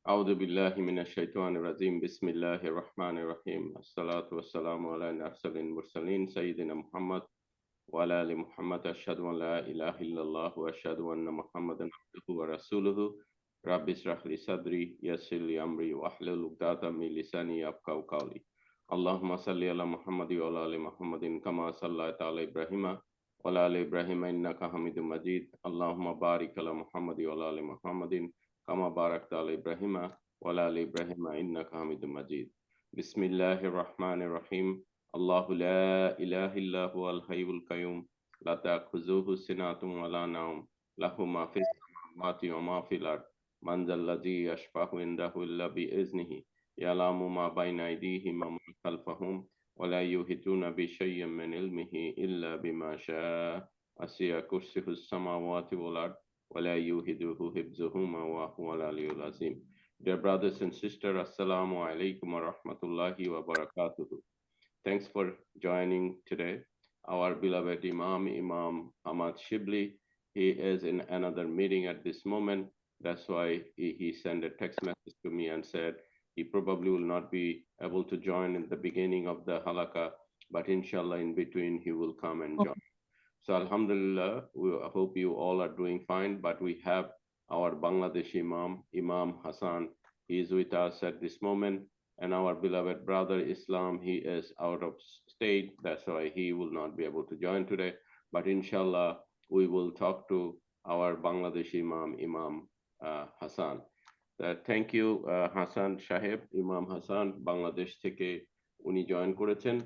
أعوذ بالله من الشيطان الرجيم بسم الله الرحمن الرحيم الصلاة والسلام على أرسل المرسلين سيدنا محمد وعلى آل محمد أشهد أن لا إله إلا الله وأشهد أن محمدا عبده ورسوله رب اشرح لي صدري يسر لي أمري واحلل عقدة من لساني يفقهوا قولي اللهم صل على محمد وعلى آل محمد كما صليت على إبراهيم وعلى آل إبراهيم إنك حميد مجيد اللهم بارك على محمد وعلى آل محمد كما باركت على إبراهيم وعلى آل إبراهيم إنك حميد مجيد بسم الله الرحمن الرحيم الله لا إله إلا هو الحي القيوم لا تأخذه سنة ولا نوم له ما في السماوات وما في الأرض من ذا الذي يشفع عنده إلا بإذنه يعلم ما بين أيديهم وما خلفهم ولا يحيطون بشيء من علمه إلا بما شاء وسع كرسيه السماوات والأرض ولا يؤوده حفظهما وهو العلي العظيم. Dear brothers and sisters, Assalamu alaikum wa rahmatullahi wa barakatuh. Thanks for joining today. Our beloved Imam Ahmad Shibli, he is in another meeting at this moment. That's why he sent a text message to me and said he probably will not be able to join in the beginning of the halakha, but inshallah in between he will come and join. So Alhamdulillah, we hope you all are doing fine, but we have our Bangladeshi Imam Hassan. He is with us at this moment, and our beloved brother Islam, he is out of state. That's why he will not be able to join today. But inshallah, we will talk to our Bangladeshi Imam Hassan. Thank you, Hassan Shaheb, Imam Hassan, Bangladesh থেকে উনি join করেছেন।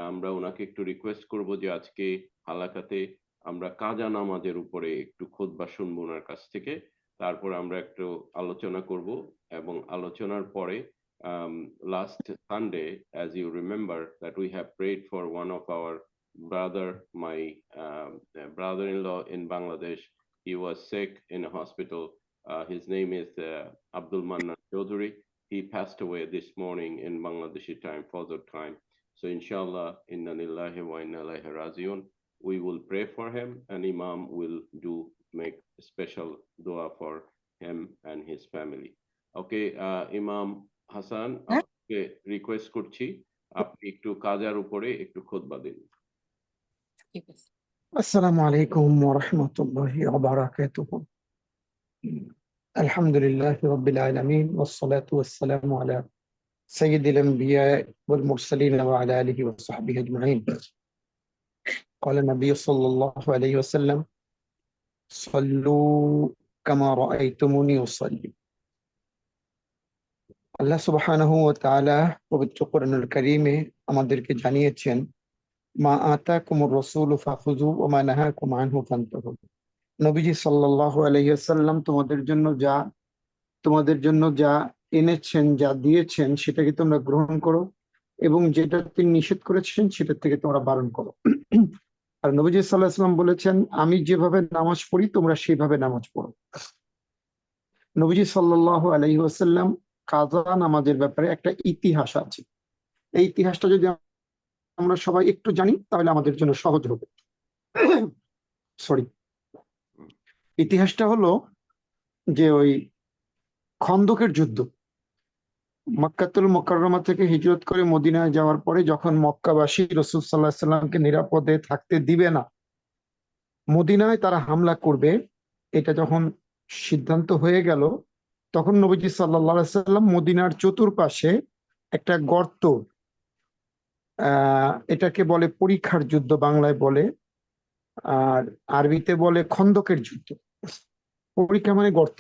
আমরা ওনাকে একটু request করব যে আজকে হালাকাতে আমরা কাজা নামাজের উপরে একটু খুতবা শুনবো ওনার কাছ থেকে, তারপর আমরা একটু আলোচনা করব এবং আলোচনার পরে last Sunday, as you remember, that we have prayed for one of our my brother-in-law in Bangladesh. He was sick in a hospital. His name is Abdul Mannan Chaudhary. He passed away this morning in Bangladeshi time, Fajr time. So inshallah, inna lillahi wa inna ilaihi rajiun. We will pray for him, and Imam will make a special dua for him and his family. Okay, Imam Hassan, আপনাকে request করছি আপনি একটু কাজার উপরে একটু খুতবা দিন। আসসালামু আলাইকুম ওয়া রাহমাতুল্লাহি ওয়া বারাকাতুহু। আলহামদুলিল্লাহি রাব্বিল আলামিন ওয়াস সালাতু ওয়াস সালামু আলা সাইয়্যিদিল আম্বিয়া ওয়াল মুরসালিন ওয়া আলা আলিহি ওয়া সাহবিহি আজমাইন। قال النبي صلى الله عليه وسلم صلوا كما رأيتموني أصلي। আল্লাহ সুবহানাহু ওয়া তাআলা পবিত্র কোরআনুল কারীমে আমাদেরকে জানিয়েছেন মা আতাকুমুর রাসূলু ফাখুযু ওয়া মা নাহাকুম আনহু ফান্তাহু। নবীজি সাল্লাল্লাহু আলাইহি ওয়াসাল্লাম তোমাদের জন্য যা এনেছেন, যা দিয়েছেন সেটাকে তোমরা গ্রহণ করো এবং যেটা তিনি নিষেধ করেছেন সেটা থেকে তোমরা বারণ করো। আর নবীজি সাল্লাল্লাহু আলাইহি ওয়াসাল্লাম বলেছেন আমি যেভাবে নামাজ পড়ি তোমরা সেইভাবে নামাজ পড়ো। নবীজি সাল্লাল্লাহু আলাইহি ওয়াসাল্লাম কাজা নামাজের ব্যাপারে একটা ইতিহাস আছে। এই ইতিহাসটা যদি আমরা সবাই একটু জানি তাহলে আমাদের জন্য সহজ হবে। ইতিহাসটা হলো যে ওই খন্দকের যুদ্ধ। মক্কাতুল মুকাররমা থেকে হিজরত করে মদিনায় যাওয়ার পরে যখন মক্কাবাসী রাসূল সাল্লাল্লাহু আলাইহি ওয়াসাল্লামকে নিরাপদে থাকতে দিবে না, মদিনায় তারা হামলা করবে, এটা যখন সিদ্ধান্ত হয়ে গেল, তখন নবীজি সাল্লাল্লাহু আলাইহি ওয়াসাল্লাম মদিনার চতুর্পাশে একটা গর্ত, এটাকে বলে পরীক্ষার যুদ্ধ বাংলায় বলে, আর আরবিতে বলে খন্দকের যুদ্ধ। পরীক্ষা মানে গর্ত,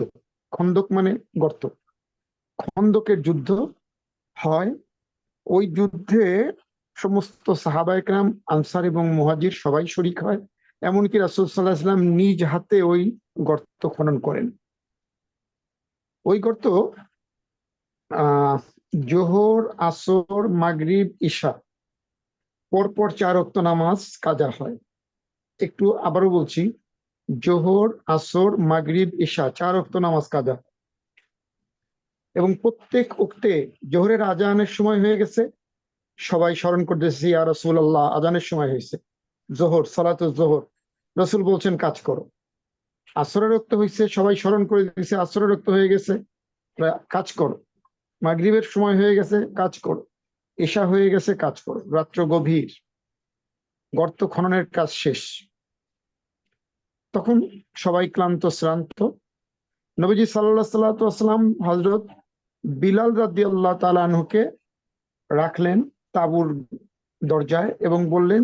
খন্দক মানে গর্ত। খন্দকের যুদ্ধ হয়। ওই যুদ্ধে সমস্ত সাহাবায়ে কেরাম, আনসার এবং মুহাজির সবাই শরীক হয়। এমনকি রাসূল সাল্লাল্লাহু আলাইহি ওয়াসাল্লাম নিজ হাতে ওই গর্ত খনন করেন। ওই গর্ত জোহর, আসর, মাগরিব, ঈশা পরপর 4 ওয়াক্ত নামাজ কাজা হয়। একটু আবারও বলছি, জোহর, আসর, মাগরিব, ঈশা 4 ওয়াক্ত নামাজ কাজা। এবং প্রত্যেক ওক্তে জোহরের আজানের সময় হয়ে গেছে, সবাই স্মরণ করতেছে ইয়া রাসূলুল্লাহ আজানের সময় হয়েছে, জোহর, সালাতুজ জোহর, রাসূল বলছেন কাজ করো। আসরের ওক্ত হয়েছে, সবাই স্মরণ করে দিয়েছে আসরের ওক্ত হয়ে গেছে, কাজ করো, মাগরিবের সময় হয়ে গেছে, কাজ করো, এশা হয়ে গেছে, কাজ করো, রাত্র গভীর, গর্ত খননের কাজ শেষ। তখন সবাই ক্লান্ত শ্রান্ত। নবীজি সাল্লাল্লাহু আলাইহি ওয়াসাল্লাম হযরত বিলাল রাদিয়াল্লাহু তাআলা আনহুকে রাখলেন তাঁবুর দরজায় এবং বললেন,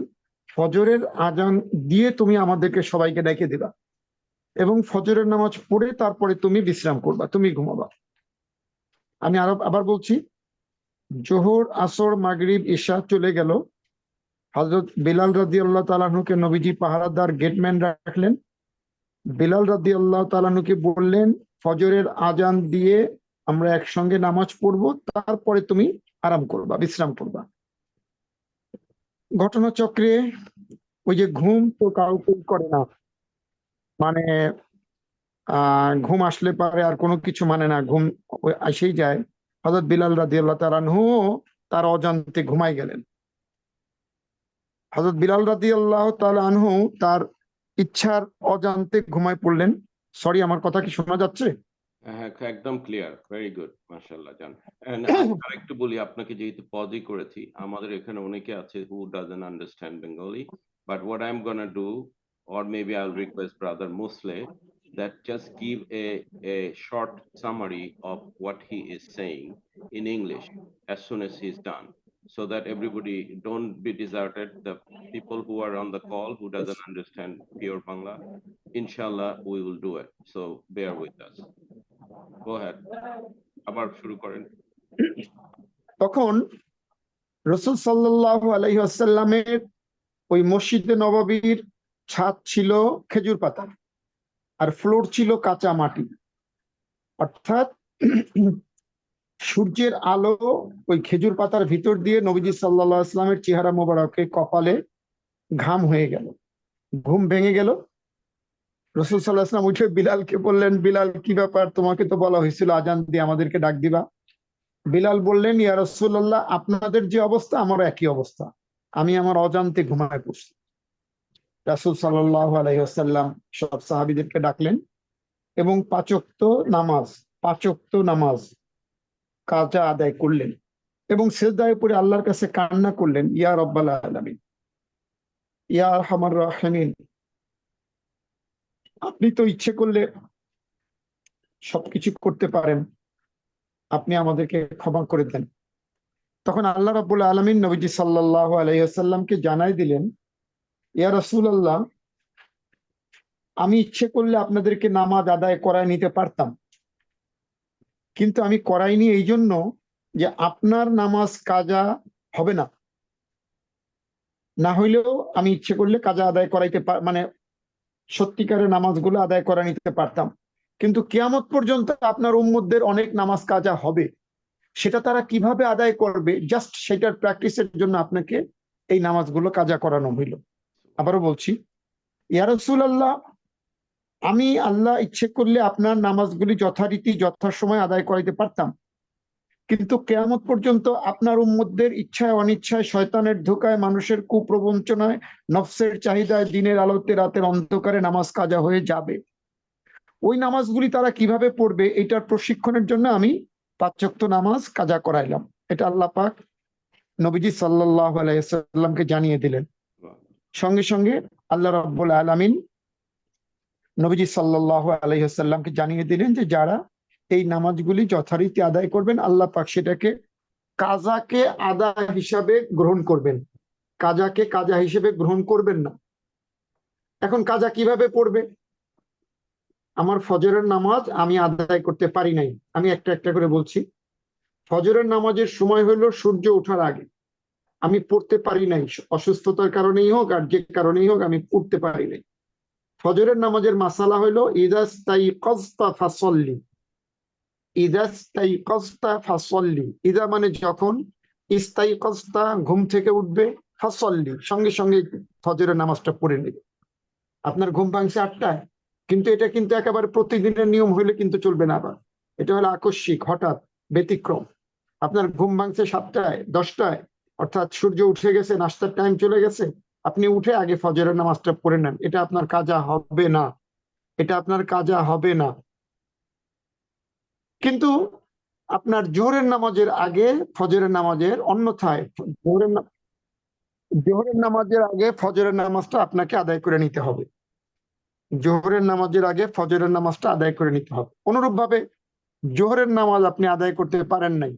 ফজরের আজান দিয়ে তুমি আমাদেরকে সবাইকে ডেকে দিবা এবং ফজরের নামাজ পড়ে তারপরে তুমি বিশ্রাম করবা, তুমি ঘুমাবা। আমি আবার বলছি, জোহর, আসর, মাগরিব, ইশা চলে গেল। হযরত বিলাল রাদিয়াল্লাহু তাআলা আনহুকে নবীজি পাহারাদার গেটম্যান রাখলেন। বিলাল রাদিয়াল্লাহু তাআলা আনহুকে বললেন, ফজরের আজান দিয়ে আমরা একসঙ্গে নামাজ পড়বো, তারপরে তুমি আরাম করবা, বিশ্রাম করবা। ঘটনাচক্রে ওই যে ঘুম তো কাউকেই করে না, মানে ঘুম আসলে পারে আর কোনো কিছু মানে না, ঘুম আসেই যায়। হযরত বিলাল রাদিয়াল্লাহু তাআলা আনহু তার অজান্তে ঘুমাই গেলেন। হযরত বিলাল রাদিয়াল্লাহু তাআলা আনহু তার ইচ্ছার অজান্তে ঘুমায় পড়লেন। সরি, আমার কথা কি শোনা যাচ্ছে? হ্যাঁ, একদম ক্লিয়ার, ভেরি গুড, মাশাআল্লাহ জান। আরেকটু বলি, আপনাকে যেহেতু পজই করেছি, আমাদের এখানে অনেকে আছে who doesn't understand Bengali, but what I'm gonna do, or maybe I'll request brother Musle that just give a short summary of what he is saying in English as soon as he's done, so that everybody don't be deserted. The people who are on the call who doesn't understand pure Bangla, inshallah we will do it, so bear with us. Go ahead. আবার শুরু করেন। তখন রাসূল সাল্লাল্লাহু আলাইহি ওয়াসাল্লামের ওই মসজিদে নববীর ছাদ ছিল খেজুর পাতা আর ফ্লোর ছিল কাঁচা মাটি, অর্থাৎ সূর্যের আলো ওই খেজুর পাতার ভিতর দিয়ে নবীজি সাল্লাল্লাহু আলাইহি ওয়াসাল্লামের চেহারা মোবারকে কপালে ঘাম হয়ে গেল। ঘুম ভেঙে গেল। রাসূল সাল্লাল্লাহু আলাইহি ওয়াসাল্লাম উঠে বিলালকে বললেন, বিলাল কি ব্যাপার, তোমাকে তো বলা হয়েছিল আজান দিয়ে আমাদেরকে ডাক দিবা। বিলাল বললেন, ইয়া রাসূলুল্লাহ, আপনাদের যে অবস্থা আমারও একই অবস্থা, আমি আমার অজান্তে ঘুমায় পড়ছি। রাসূল সাল্লাল্লাহু আলাইহি ওয়াসাল্লাম সব সাহাবীদেরকে ডাকলেন এবং পাঁচ ওয়াক্ত নামাজ কাজা আদায় করলেন এবং সিজদায় পড়ে আল্লাহর কাছে কান্না করলেন, ইয়া রাব্বাল আলামিন, ইয়া আরহামার রাহিমিন, আপনি তো ইচ্ছে করলে সবকিছু করতে পারেন, আপনি আমাদেরকে ক্ষমা করে দেন। তখন আল্লাহ রাব্বুল আলামিন নবীজি সাল্লাল্লাহু আলাইহি ওয়াসাল্লামকে জানাই দিলেন, ইয়া রাসূলুল্লাহ, আমি ইচ্ছে করলে আপনাদেরকে নামাজ আদায় করায় নিতে পারতাম, কিন্তু আমি করাইনি এই জন্য যে আপনার নামাজ কাজা হবে না, না হইলেও আমি ইচ্ছে করলে কাজা আদায় করাইতে মানে সত্যিকারের নামাজগুলো আদায় করা নিতে পারতাম, কিন্তু কিয়ামত পর্যন্ত আপনার উম্মতদের অনেক নামাজ কাজা হবে, সেটা তারা কিভাবে আদায় করবে, জাস্ট সেটার প্র্যাকটিসের জন্য আপনাকে এই নামাজগুলো কাজা করানো হইল। আবারও বলছি, ইয়া রাসূলুল্লাহ, আমি আল্লাহ ইচ্ছে করলে আপনার নামাজগুলি যথারীতি যথাসময় আদায় করাইতে পারতাম, কিন্তু কিয়ামত পর্যন্ত আপনার উম্মতদের ইচ্ছায় অনিচ্ছায়, শয়তানের ধোঁকায়, মানুষের কুপ্রবঞ্চনায়, নফসের চাহিদায়, দিনের আলোতে রাতের অন্ধকারে নামাজ কাজা হয়ে যাবে। ওই নামাজগুলি তারা কিভাবে পড়বে এটার প্রশিক্ষণের জন্য আমি 5 ওয়াক্ত নামাজ কাজা করাইলাম। এটা আল্লাহ পাক নবীজি সাল্লাল্লাহু আলাইহি ওয়াসাল্লামকে জানিয়ে দিলেন। সঙ্গে সঙ্গে আল্লাহ রাব্বুল আলামিন নবীজি সাল্লাল্লাহু আলাইহি ওয়াসাল্লামকে জানিয়ে দিলেন যে যারা এই নামাজগুলি যথারীতি আদায় করবেন, আল্লাহ পাক সেটাকে কাজাকে আদা হিসাবে গ্রহণ করবেন, কাজাকে কাজা হিসেবে গ্রহণ করবেন না। এখন কাজা কিভাবে পড়বে? আমার ফজরের নামাজ আমি আদায় করতে পারি নাই, আমি একটা একটা করে বলছি। ফজরের নামাজের সময় হলো সূর্য ওঠার আগে, আমি পড়তে পারি নাই, অসুস্থতার কারণেই হোক আর যে কারণেই হোক আমি পড়তে পারি নাই। ফজরের নামাজের মাসালা হলো ইদাস্তাইকাজতা ফাসল্লি, ইদাস্তাইকাজতা ফাসল্লি, ইদা মানে যখন, ইস্তাইকাজতা ঘুম থেকে উঠবে, ফাসল্লি সঙ্গে সঙ্গে ফজরের নামাজটা পড়ে নেবে। আপনার ঘুম ভাঙছে 8টায়, কিন্তু এটা কিন্তু একেবারে প্রতিদিনের নিয়ম হইলে কিন্তু চলবে না। আবার এটা হলো আকস্মিক, হঠাৎ, ব্যতিক্রম। আপনার ঘুম ভাঙছে 7টায় 10টায়, অর্থাৎ সূর্য উঠে গেছে, নাস্তার টাইম চলে গেছে, আপনি উঠে আগে ফজরের নামাজটা পড়ে নেন, এটা আপনার কাজা হবে না, এটা আপনার কাজা হবে না। কিন্তু আপনার জোহরের নামাজের আগে ফজরের নামাজের, অন্যথায় জোহরের নামাজের আগে ফজরের নামাজটা আপনাকে আদায় করে নিতে হবে। জোহরের নামাজের আগে ফজরের নামাজটা আদায় করে নিতে হবে। অনুরূপ ভাবে জোহরের নামাজ আপনি আদায় করতে পারেন নাই,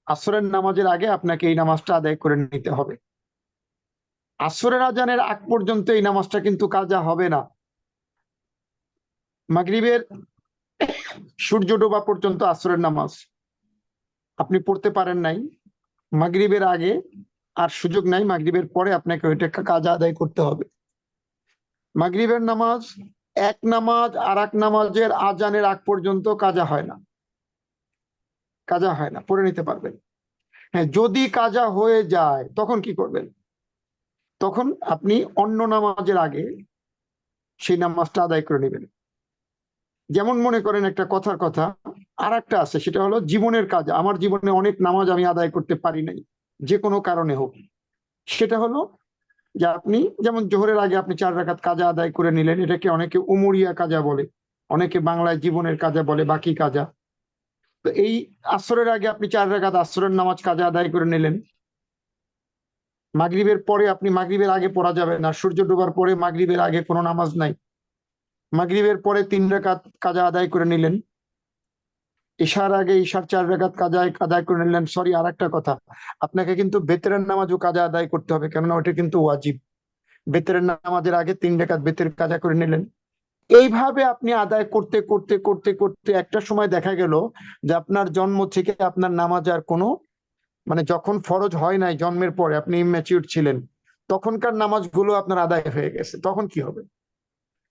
আসরের নামাজের আগে আপনাকে এই নামাজটা আদায় করে নিতে হবে। আসরের আজানের আগ পর্যন্ত এই নামাজটা কিন্তু কাজা হবে না। মাগরিবের সূর্য ডোবা পর্যন্ত আসরের নামাজ আপনি পড়তে পারেন নাই, মাগরিবের আগে আর সুযোগ নাই, মাগরিবের পরে আপনাকে ওইটা কাজা আদায় করতে হবে। মাগরিবের নামাজ এক নামাজ আর এক নামাজের আজানের আগ পর্যন্ত কাজা হয় না, কাজা হয় না, পড়ে নিতে পারবেন। হ্যাঁ, যদি কাজা হয়ে যায় তখন কি করবেন? তখন আপনি অন্য নামাজের আগে সেই নামাজটা আদায় করে নেবেন। যেমন মনে করেন একটা কথার কথা, আর একটা আছে, সেটা হলো জীবনের কাজ। আমার জীবনে অনেক নামাজ আমি আদায় করতে পারি নাই, যে কোনো কারণে হোক। সেটা হলো যে আপনি যেমন জোহরের আগে আপনি 4 রাকাত কাজা আদায় করে নিলেন, এটাকে অনেকে উমরিয়া কাজা বলে, অনেকে বাংলায় জীবনের কাজা বলে, বাকি কাজা। তো এই আসরের আগে আপনি 4 রাকাত আসরের নামাজ কাজা আদায় করে নিলেন। মাগরিবের পরে আপনি, মাগরিবের আগে পড়া যাবে না, সূর্য ডোবার পরে মাগরিবের আগে কোনো নামাজ নাই। মাগরিবের পরে 3 রাকাত কাজা আদায় করে নিলেন। ঈশার আগে ঈশার 4 রাকাত কাজা আদায় করে নিলেন। সরি, আর একটা কথা, আপনাকে কিন্তু বেতেরের নামাজও কাজা আদায় করতে হবে, কেননা ওটা কিন্তু ওয়াজিব। বেতেরের নামাজের আগে 3 রাকাত বেতের কাজা করে নিলেন। এইভাবে আপনি আদায় করতে করতে করতে করতে একটা সময় দেখা গেল যে আপনার জন্ম থেকে আপনার নামাজ আর কোনো, মানে যখন ফরজ হয় নাই, জন্মের পরে আপনি ইম্যাচিউর ছিলেন, তখনকার নামাজগুলো আপনার আদায় হয়ে গেছে। তখন কি হবে?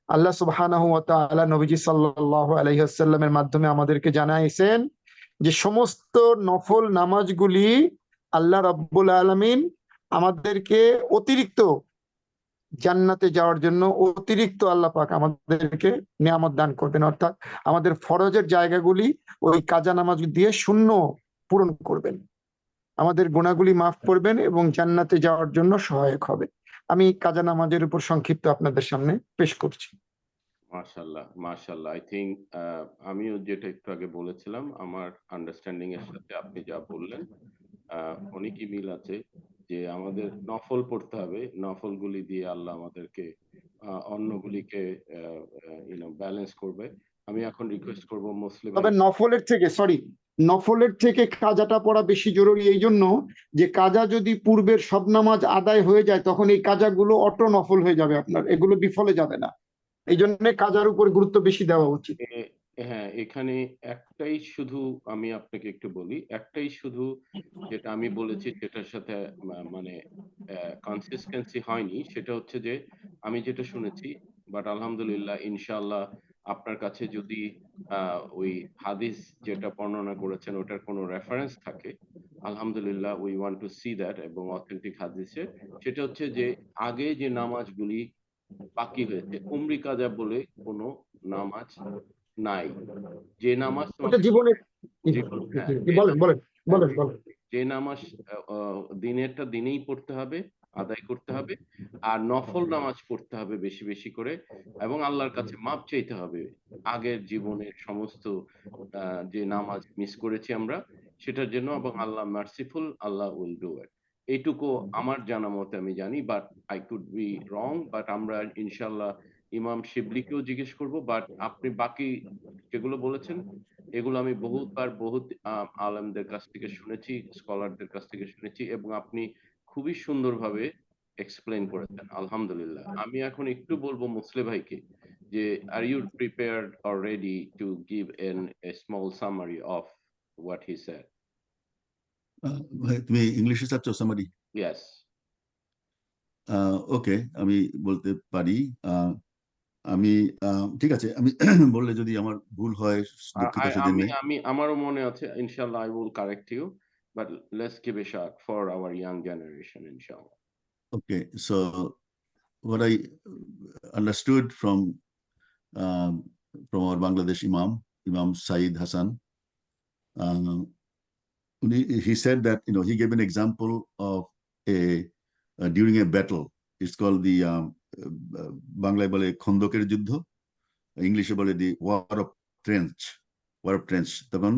আল্লাহ সুবহানাহু ওয়া তাআলা নবীজি সাল্লাল্লাহু আলাইহি ওয়াসাল্লামের মাধ্যমে আমাদেরকে জানাইছেন যে সমস্ত নফল নামাজগুলি আল্লাহ রাব্বুল আলামিন আমাদেরকে অতিরিক্ত জান্নাতে যাওয়ার জন্য অতিরিক্ত আল্লাহ পাক আমাদেরকে নিয়ামত দান করবেন, অর্থাৎ আমাদের ফরজের জায়গাগুলি ওই কাজা নামাজ দিয়ে শূন্য পূরণ করবেন, আমাদের গুনাহগুলি মাফ করবেন এবং জান্নাতে যাওয়ার জন্য সহায়ক হবে। আমি কাজা নামাজের উপর সংক্ষিপ্ত আপনাদের সামনে পেশ করছি। মাশাআল্লাহ, মাশাআল্লাহ। আই থিংক আমিও যেটা একটু আগে বলেছিলাম, আমার আন্ডারস্ট্যান্ডিং এর সাথে আপনি যা বললেন অনেকই মিল আছে, যে আমাদের নফল পড়তে হবে, নফলগুলি দিয়ে আল্লাহ আমাদেরকে অন্যগুলিকে ব্যালেন্স করবে। আমি এখন রিকোয়েস্ট করব মুসলিম তবে নফলের থেকে কাজাটা পড়া বেশি জরুরি, এই জন্য যে কাজা যদি পূর্বের সব নামাজ আদায় হয়ে যায় তখন এই কাজাগুলো অটো নফল হয়ে যাবে, আপনার এগুলো বিফলে যাবে না। এই জন্য কাজার উপর গুরুত্ব বেশি দেওয়া উচিত। হ্যাঁ, এখানে একটাই শুধু আমি আপনাকে একটু বলি, একটাই শুধু যেটা আমি বলেছি যেটার সাথে মানে কনসিস্টেন্সি হয়নি, সেটা হচ্ছে যে আমি যেটা শুনেছি, বাট আলহামদুলিল্লাহ ইনশাআল্লাহ আপনার কাছে যদি ওই হাদিস যেটা বর্ণনা করেছেন ওটার কোনো রেফারেন্স থাকে, আলহামদুলিল্লাহ we want to see that, এবং অথেন্টিক হাদিসে সেটা হচ্ছে যে আগে যে নামাজগুলি বাকি হয়েছে, উমরি কাজা বলে কোনো নামাজ নাই। যে নামাজ ওটা তোমাকে জীবনের, হ্যাঁ, বলেন বলেন বলেন বলেন। যে নামাজ দিনেরটা দিনেই পড়তে হবে, আদায় করতে হবে, আর নফল নামাজ পড়তে হবে বেশি বেশি করে, এবং আল্লাহর কাছে মাপ চাইতে হবে আগের জীবনের সমস্ত যে নামাজ মিস করেছি আমরা সেটার জন্য, এবং আল্লাহ মার্সিফুল, আল্লাহ উইল ডু ইট। এইটুকু আমার জানা মতে আমি জানি, but I could be wrong, but আমরা ইনশাল্লাহ ইমাম শিবলিকেও জিজ্ঞেস করব। বাট আপনি বাকি যেগুলো বলেছেন এগুলো আমি বহুতবার বহুত আলেমদের কাছ থেকে শুনেছি, স্কলারদের কাছ থেকে শুনেছি, এবং আপনি খুবই সুন্দরভাবে এক্সপ্লেইন করেছেন, আলহামদুলিল্লাহ। আমি এখন একটু বলবো মুসলিম ভাইকে যে are you prepared or ready to give N a small summary of what he said? তুমি ইংলিশে চাচ্ছ সামারি? ইয়েস। ওকে, আমি বলতে পারি। আমি ঠিক আছে, আমি বললে যদি আমার ভুল হয় দুঃখিত সেজন্য। আমি আমারও মনে আছে, ইনশাআল্লাহ I will correct you, but let's give a shot for our young generation, ইনশাআল্লাহ। Okay, so what I understood from our Bangladesh Imam Saeed Hassan, he said that he gave an example of during a battle. It's called the বাংলায় বলে খন্দকের যুদ্ধ, ইংলিশে বলে দি war of trench. তখন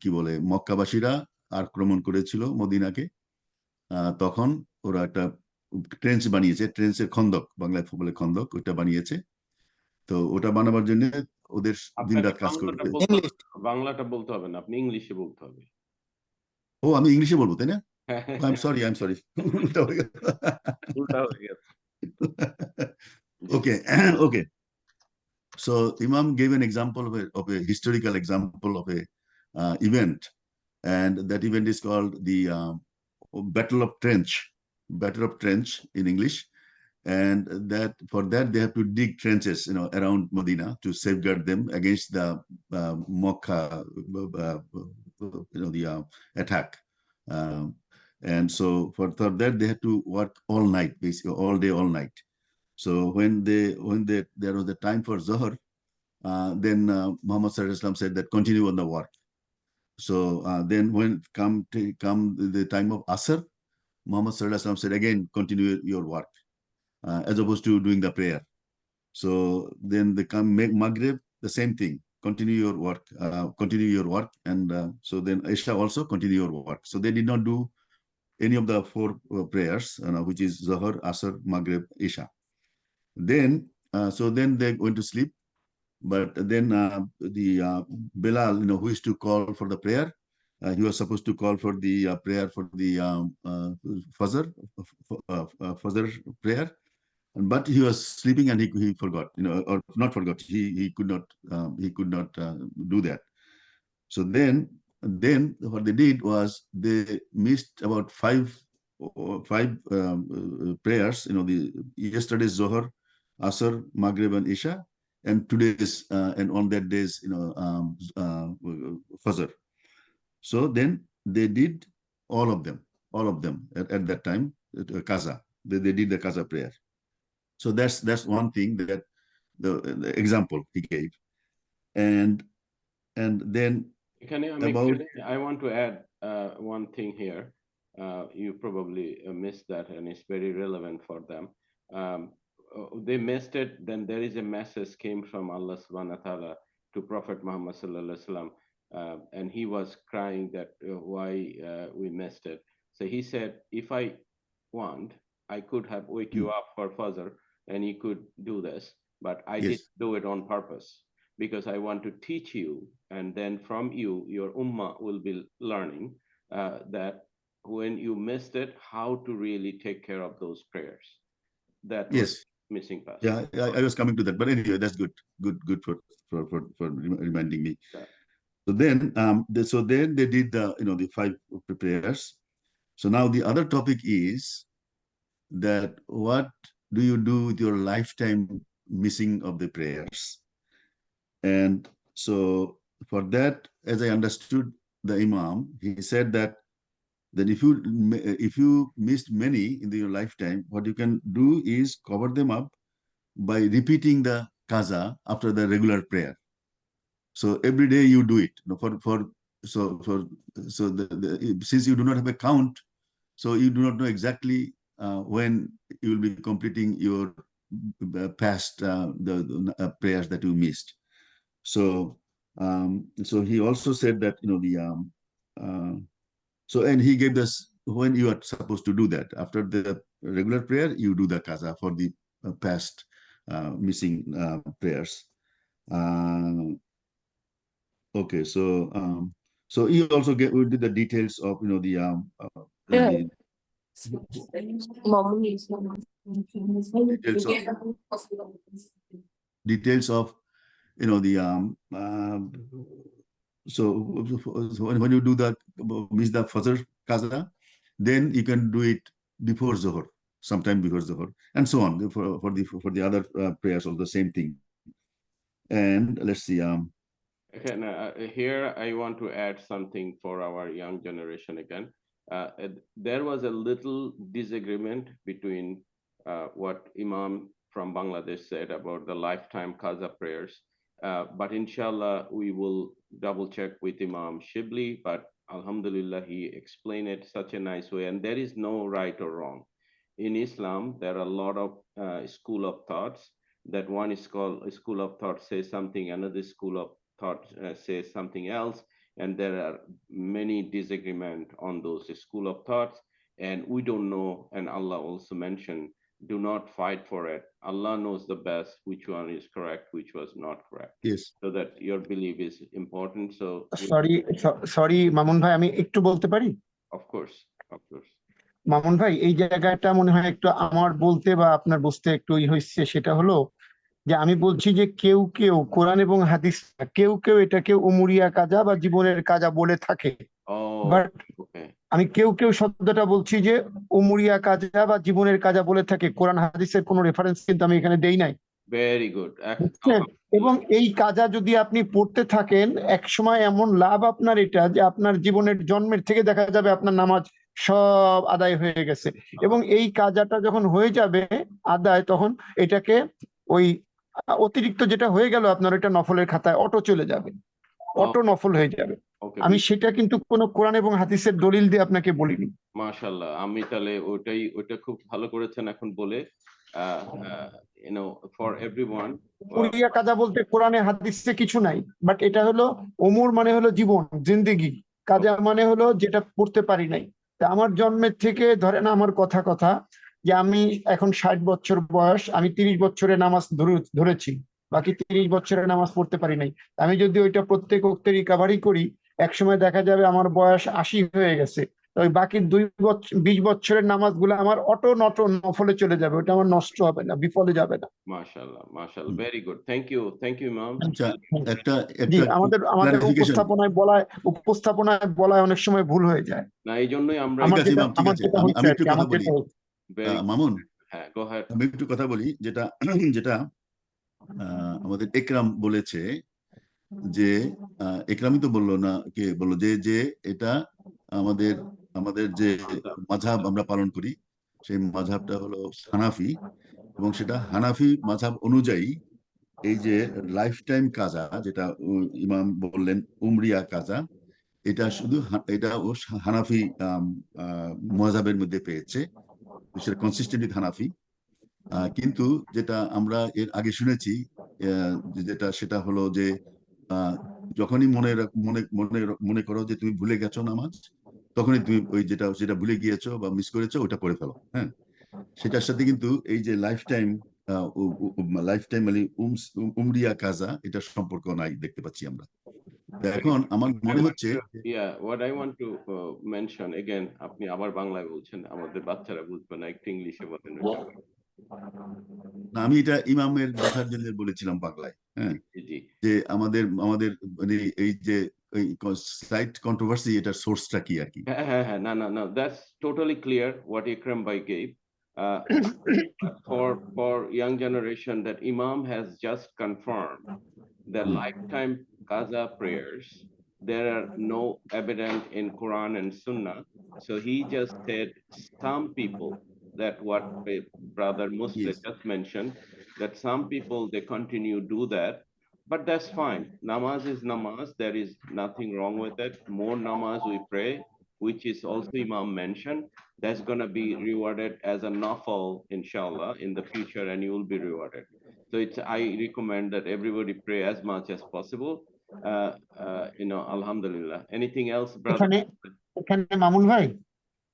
কি বলে মক্কাবাসীরা আক্রমণ করেছিল মদিনাকে, তখন ওরা একটা ট্রেঞ্চ বানিয়েছে, ট্রেঞ্চের খন্দক, বাংলায় বলে খন্দক, ওটা বানিয়েছে। তো ওটা বানাবার জন্য ওদের দিনরাত কাজ করতে। বাংলাটা বলতে হবে না, আপনি ইংলিশে বলতে হবে। ও, আমি ইংলিশে বলবো তাই না? আই এম সরি উল্টা হয়ে গেছে। Okay, okay. So Imam gave an example of a historical example of a event, and that event is called the Battle of Trench. Battle of Trench in English, and that for that they have to dig trenches, around Medina to safeguard them against the Mokka, the attack. And so for that they had to work all night, basically all day, all night. So when there was the time for Zohar, then Muhammad Sallallahu Alaihi Wasallam said that continue on the work. So then when come the time of Asr, Muhammad Sallallahu Alaihi Wasallam said again continue your work, as opposed to doing the prayer. So then they come make Maghrib, the same thing, continue your work, and so then Isha also continue your work. So they did not do any of the four prayers, which is Zohar, Asr, Maghrib, Isha. Then so then they went to sleep. But then the Bilal, who is to call for the prayer, he was supposed to call for the prayer for the Fajr prayer, but he was sleeping and he forgot, or not forgot. He could not do that. So then what they did was they missed about five prayers. The yesterday's Zohar, Asr, Maghrib, and Isha, and today's and on that day's Fajr. So then they did all of them at that time, Kaza. They did the Kaza prayer. So that's one thing that the example he gave, and then about I want to add one thing here. You probably missed that, and it's very relevant for them. They missed it. Then there is a message came from Allah Subhanahu wa Taala to Prophet Muhammad Sallallahu Alaihi Wasallam, and he was crying that why we missed it. So he said, if I want, I could have wake you up for Fajr, and you could do this, but I Yes. didn't do it on purpose because I want to teach you, and then from you, your ummah will be learning that when you missed it, how to really take care of those prayers. That was yes, missing part. yeah, I was coming to that, but anyway, that's good for reminding me. Yeah. So then they did the five prayers. So now the other topic is that what do you do with your lifetime missing of the prayers? And so for that, as I understood the Imam, he said that if you missed many in your lifetime, what you can do is cover them up by repeating the kaza after the regular prayer. So every day you do it. Since you do not have a count, so you do not know exactly when you will be completing your past the prayers that you missed. So he also said that and he gave us when you are supposed to do that. After the regular prayer, you do the kaza for the past missing prayers. Okay, so he also did the details of details of so when you do the miss the Fajr kaza, then you can do it before Zohar, sometime before Zohar, and so on for the other prayers of the same thing. And let's see. Okay, now, here I want to add something for our young generation again. There was a little disagreement between what Imam from Bangladesh said about the lifetime Qaza prayers. But inshallah, we will double check with Imam Shibli, but Alhamdulillah, he explained it such a nice way. And there is no right or wrong. In Islam, there are a lot of school of thoughts. That one is called a school of thought says something, another school of thought says something else, and there are many disagreement on those school of thoughts, and we don't know. And Allah also mentioned, do not fight for it. Allah knows the best which one is correct, which was not correct, Yes. so that your belief is important. So sorry Mamun ভাই, আমি একটু বলতে পারি? of course. Mamun ভাই, এই জায়গাটা মনে হয় একটু আমার বলতে বা আপনার বুঝতে একটু হয়েছে। সেটা হলো যে আমি বলছি যে কেউ কেউ কোরআন এবং হাদিস, কেউ কেউ এটাকে উমুরিয়া কাজা বা জীবনের কাজা বলে থাকে। Oh, but okay. আমি কেউ কেউ শব্দটা বলছি যে উমুরিয়া কাজা বা জীবনের কাজা বলে থাকে। কোরআন হাদিসের কোনো রেফারেন্স কিন্তু আমি এখানে দেই নাই। Very good. বুঝছেন? এবং এই কাজা যদি আপনি পড়তে থাকেন, এক সময় এমন লাভ আপনার এটা যে আপনার জীবনের জন্মের থেকে দেখা যাবে আপনার নামাজ সব আদায় হয়ে গেছে। এবং এই কাজাটা যখন হয়ে যাবে আদায়, তখন এটাকে ওই অতিরিক্ত যেটা হয়ে গেল আপনার, ওইটা নফলের খাতায় অটো চলে যাবে, অটো নফল হয়ে যাবে। Okay. আমি সেটা কিন্তু কোনো কোরআন এবং হাদিসের দলিল দিয়ে আপনাকে বলিনি। মাশাআল্লাহ, আমি তাহলে ওইটা খুব ভালো করেছেন এখন বলে। For everyone, উমুরিয়া কাজা বলতে কোরআনে হাদিসে কিছু নাই, বাট এটা হলো ওমর মানে হলো জীবন, জিন্দেগি। কাজা মানে হলো যেটা পড়তে পারি নাই। তা আমার জন্মের থেকে ধরেন, আমার কথা যে আমি এখন 60 বছর বয়স, আমি 30 বছরে নামাজ ধরেছি, বাকি 30 বছরে নামাজ পড়তে পারি নাই। আমি যদি ওইটা প্রত্যেক ওয়াক্তে রিকাভারি করি, একসময় দেখা যাবে আমার বয়স 80 হয়ে গেছে। ওই বাকি 20 বছরের নামাজগুলো আমার অটো নফলে চলে যাবে, ওটা আমার নষ্ট হবে না, বিফলে যাবে না। মাশাআল্লাহ, ভেরি গুড। থ্যাংক ইউ ইমাম। আচ্ছা, একটা আমাদের উপস্থাপনায় বলায় অনেক সময় ভুল হয়ে যায়। না, এই জন্যই আমরা ঠিক আছে ইমাম, ঠিক আছে, আমি একটু কথা বলি। মামুন, হ্যাঁ, গো আহেড। আমি একটু কথা বলি। যেটা আমাদের একরাম বলেছে, যে একরামই তো বললো না, কে বললো যে এটা আমাদের যে মাযহাব আমরা পালন করি, সেই মাযহাবটা হলো হানাফি, এবং সেটা হানাফি মাযহাব অনুযায়ী এই যে লাইফ টাইম কাজা, যেটা ইমাম বললেন উমরিয়া কাজা, এটা ও হানাফি মাযহাবের মধ্যে পেয়েছে, সেটা কনসিস্টেন্ট উইথ হানাফি। কিন্তু যেটা আমরা এর আগে শুনেছি, সেটা হলো যে যখনই মনে করো যে তুমি ভুলে গেছো নামাজ, তখনই তুমি ওই যেটা ভুলে গিয়েছো বা মিস করেছো ওটা পড়ে ফেলো। হ্যাঁ, সেটার সাথে কিন্তু এই যে লাইফ টাইম মানে উমরিয়া কাজা, এটার সম্পর্ক নাই দেখতে পাচ্ছি আমরা। এখন আমার মনে হচ্ছে, what I want to mention again, আপনি আবার বাংলায় বলছেন, আমাদের বাচ্চারা বুঝবে না, একটু ইংলিশে বলেন। আমি এটা ইমামের দেখার জন্য বলেছিলাম বাংলায়। হ্যাঁ, যে আমাদের মানে এই যে slight controversy, এটার সোর্সটা কি আর কি? No, that's totally clear what Ikram Bhai gave. For young generation, that Imam has just confirmed the lifetime qaza prayers. There are no evidence in Quran and Sunnah. So he just said some people, that what brother Muslim just mentioned, that some people, they continue do that. But that's fine. Namaz is namaz. There is nothing wrong with it. More namaz we pray, which is also Imam mentioned, that's going to be rewarded as a nafal, inshallah, in the future, and you will be rewarded. So I recommend that everybody pray as much as possible. Alhamdulillah. Anything else, brother? এখানে মামুন ভাই,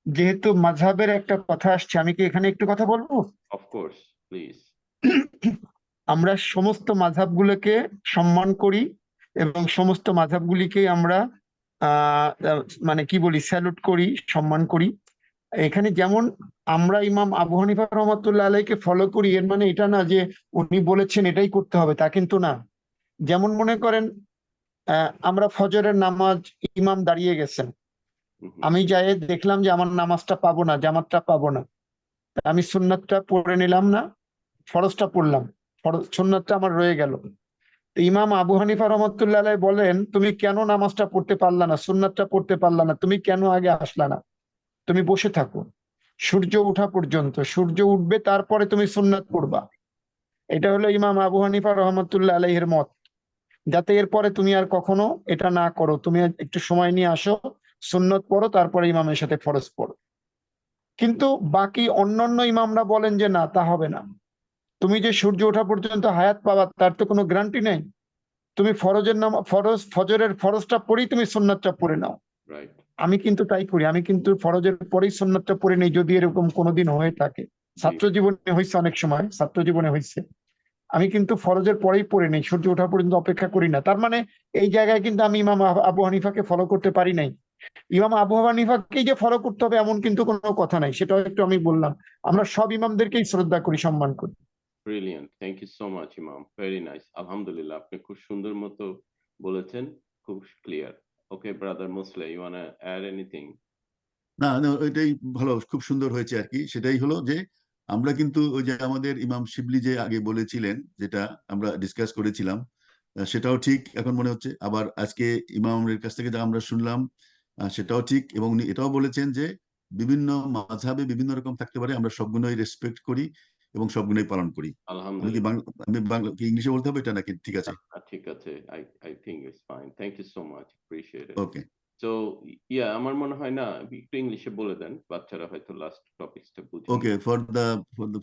যেহেতু মাযহাবের একটা কথা আসছে, আমি কি এখানে একটু কথা বলবো? Of course, please. আমরা সমস্ত মাযহাবগুলোকে সম্মান করি এবং সমস্ত মাযহাবগুলিকে আমরা মানে কি বলি, স্যালুট করি, সম্মান করি। এখানে যেমন আমরা ইমাম আবু হানিফা রহমাতুল্লাহ আলাইহিকে ফলো করি, এর মানে এটা না যে উনি বলেছেন এটাই করতে হবে, তা কিন্তু না। যেমন মনে করেন, আমরা ফজরের নামাজ, ইমাম দাঁড়িয়ে গেছেন, আমি যাই দেখলাম যে আমার নামাজটা পাবো না, জামাতটা পাবো না, আমি সুন্নাতটা পড়ে নিলাম না, ফরজটা পড়লাম, সুন্নাতটা আমার রয়ে গেল। ইমাম আবু হানিফা রহমাতুল্লাহ আলাইহি বলেন, তুমি কেন নামাজটা পড়তে পারলা না, সুন্নাতটা পড়তে পারলা না, তুমি কেন আগে আসলা না? তুমি বসে থাকো সূর্য ওঠা পর্যন্ত, সূর্য উঠবে তারপরে তুমি সুন্নাত পড়বা। এটা হলো ইমাম আবু হানিফা রহমাতুল্লাহ আলাইহির মত, যাতে এরপরে তুমি আর কখনো এটা না করো, তুমি একটু সময় নিয়ে আসো, সুন্নত পড়ো, তারপরে ইমামের সাথে ফরজ পড়ো। কিন্তু বাকি অন্যান্য ইমামরা বলেন যে না, তা হবে না, তুমি যে সূর্য ওঠা পর্যন্ত হায়াত পাবা তার তো কোনো গ্যারান্টি নেই। তুমি ফজরের ফরজটা পড়েই তুমি সুন্নাতটা পড়ে নাও। Right. আমি কিন্তু তাই করি, আমি কিন্তু ফরজের পরেই সুন্নাতটা পড়ে নেই যদি এরকম কোনোদিন হয়ে থাকে। ছাত্র জীবনে হয়েছে, অনেক সময় ছাত্র জীবনে হয়েছে, আমি কিন্তু ফরজের পরেই পড়ে নেই, সূর্য ওঠা পর্যন্ত অপেক্ষা করি না। তার মানে এই জায়গায় কিন্তু আমি ইমাম আবু হানিফাকে ফলো করতে পারি নাই। ইমাম আবু হানিফাকেই যে ফলো করতে হবে এমন কিন্তু কোনো কথা নাই, সেটাও একটু আমি বললাম। আমরা সব ইমামদেরকেই শ্রদ্ধা করি, সম্মান করি। Brilliant. Thank you so much, Imam. Very nice. Alhamdulillah. আপনি খুব সুন্দর মতো বলেছেন, খুব clear. Okay, brother Musle, you wanna add anything? না না, এটাই ভালো, খুব সুন্দর হয়েছে আর কি। সেটাই হলো যে আমরা কিন্তু ওই যে আমাদের ইমাম শিবলি যে আগে বলেছিলেন, যেটা আমরা ডিসকাস করেছিলাম, সেটাও ঠিক এখন মনে হচ্ছে। আবার আজকে ইমামের কাছ থেকে যা আমরা শুনলাম, সেটাও ঠিক। এবং উনি এটাও বলেছেন যে বিভিন্ন মাযহাবে বিভিন্ন রকম থাকতে পারে, আমরা সবগুলোই রেসপেক্ট করি এবং সবগুলোই পালন করি। আমি কি Alhamdulillah. বাংলা কি ইংলিশে বলতে হবে এটা নাকি? ঠিক আছে, ঠিক আছে। I think it's fine. Thank you so much. Appreciate it. Okay. So, yeah, আমার মনে হয় না একটু ইংলিশে বলে দেন, বাচ্চারা হয়তো লাস্ট টপিকসটা বুঝে Okay,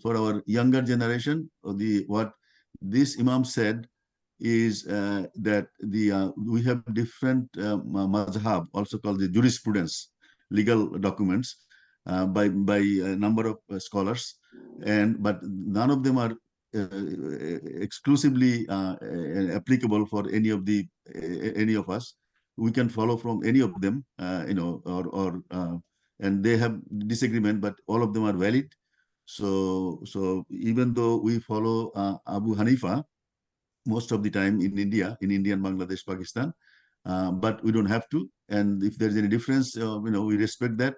for our younger generation, what this Imam said is that we have different mazhab, also called the jurisprudence, legal documents by a number of scholars, but none of them are exclusively applicable for any of us. We can follow from any of them, and they have disagreement, but all of them are valid. So even though we follow Abu Hanifa most of the time in India, in India and Bangladesh, Pakistan, but we don't have to. And if there's any difference, we respect that.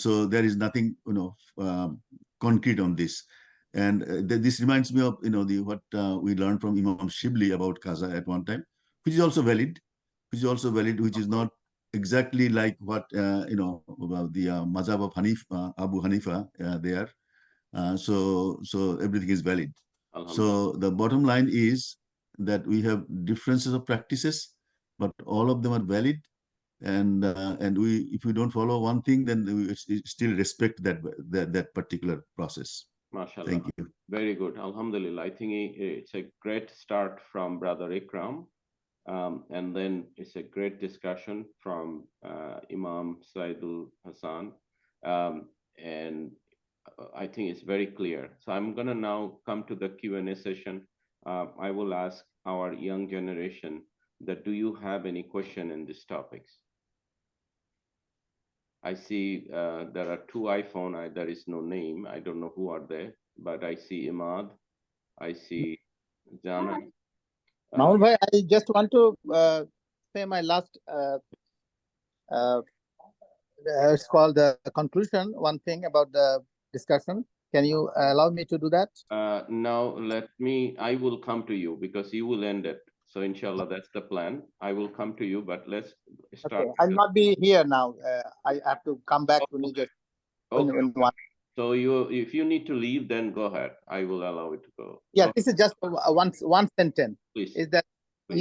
So there is nothing, concrete on this. And this reminds me of, what we learned from Imam Shibli about Qaza at one time, which is also valid, which is not exactly like what, about the Mazhab of Abu Hanifa there. So everything is valid. So the bottom line is that we have differences of practices, but all of them are valid. And if we don't follow one thing, then we still respect that particular process. MashaAllah. Thank you. Very good. Alhamdulillah. I think it's a great start from Brother Ikram. And then it's a great discussion from Imam Saidul Hassan. And I think it's very clear. So I'm going to now come to the Q&A session. I will ask our young generation that do you have any question in these topics? I see there are two iPhone. There is no name. I don't know who are they, but I see Imad. I see Jana. Mahmoud bhai, I just want to say my last, it's called the conclusion, one thing about the discussion. Can you allow me to do that? Now I will come to you because you will end it. So inshallah, that's the plan. I will come to you, but let's start. Okay. I'll not be here now. I have to come back to Niger. Okay. So if you need to leave, then go ahead. I will allow it to go. Yeah, this is just one sentence. Please. Is that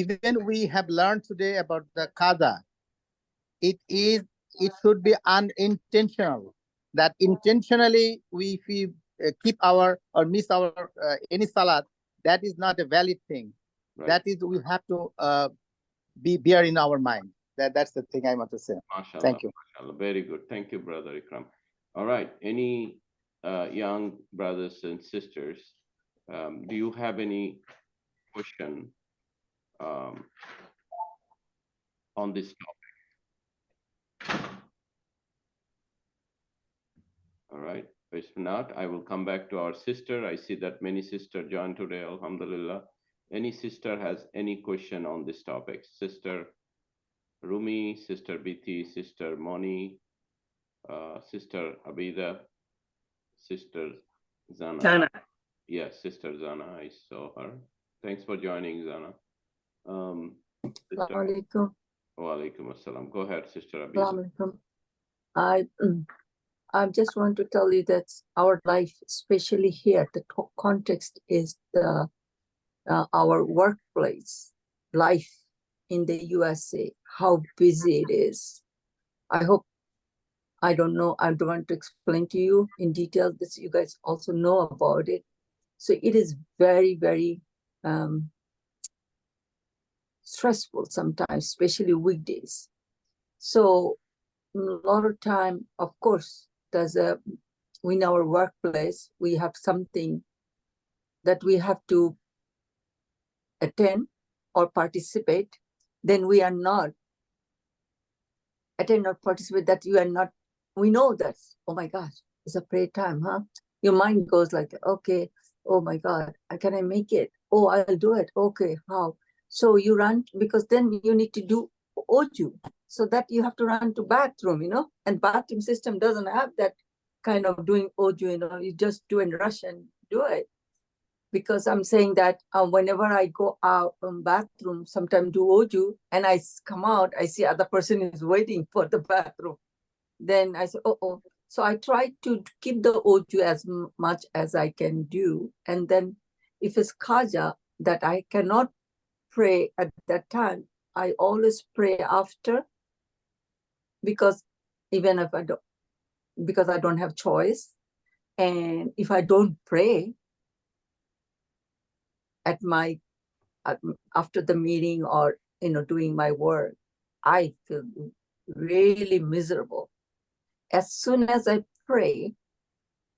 even we have learned today about the Qaza, it should be unintentional. That intentionally we keep our or miss our any salat, that is not a valid thing. Right. That is, we have to be bear in our mind. That's the thing I want to say. MashaAllah, thank you. MashaAllah. Very good. Thank you, Brother Ikram. All right. Any young brothers and sisters, do you have any question on this topic? All right. If not, I will come back to our sister. I see that many sisters joined today. Alhamdulillah. Any sister has any question on this topic? Sister Rumi, Sister Biti, Sister Moni, Sister Abida, Sister Zana. Zana. Yes, Sister Zana. I saw her. Thanks for joining, Zana. Wa alaikum assalam. Go ahead, Sister Abida. I just want to tell you that our life, especially here, the context is our workplace life in the USA, how busy it is. I don't know, I don't want to explain to you in detail this, you guys also know about it. So it is very, very stressful sometimes, especially weekdays. So a lot of time, of course, in our workplace, we have something that we have to attend or participate. Then we are not attend or participate, that you are not, we know that, oh my gosh, it's a prayer time, huh? Your mind goes like, okay, oh my God, can I make it? Oh, I'll do it. Okay, how? So you run, because then you need to do oju. So that you have to run to bathroom, and bathroom system doesn't have that kind of doing oju, you just do and rush and do it. Because I'm saying that whenever I go out bathroom, sometimes do oju, and I come out, I see other person is waiting for the bathroom. Then I say, oh. So I try to keep the oju as much as I can do. And then if it's kaja that I cannot pray at that time, I always pray after, because even if because I don't have choice. And if I don't pray after the meeting or doing my work, I feel really miserable. As soon as I pray,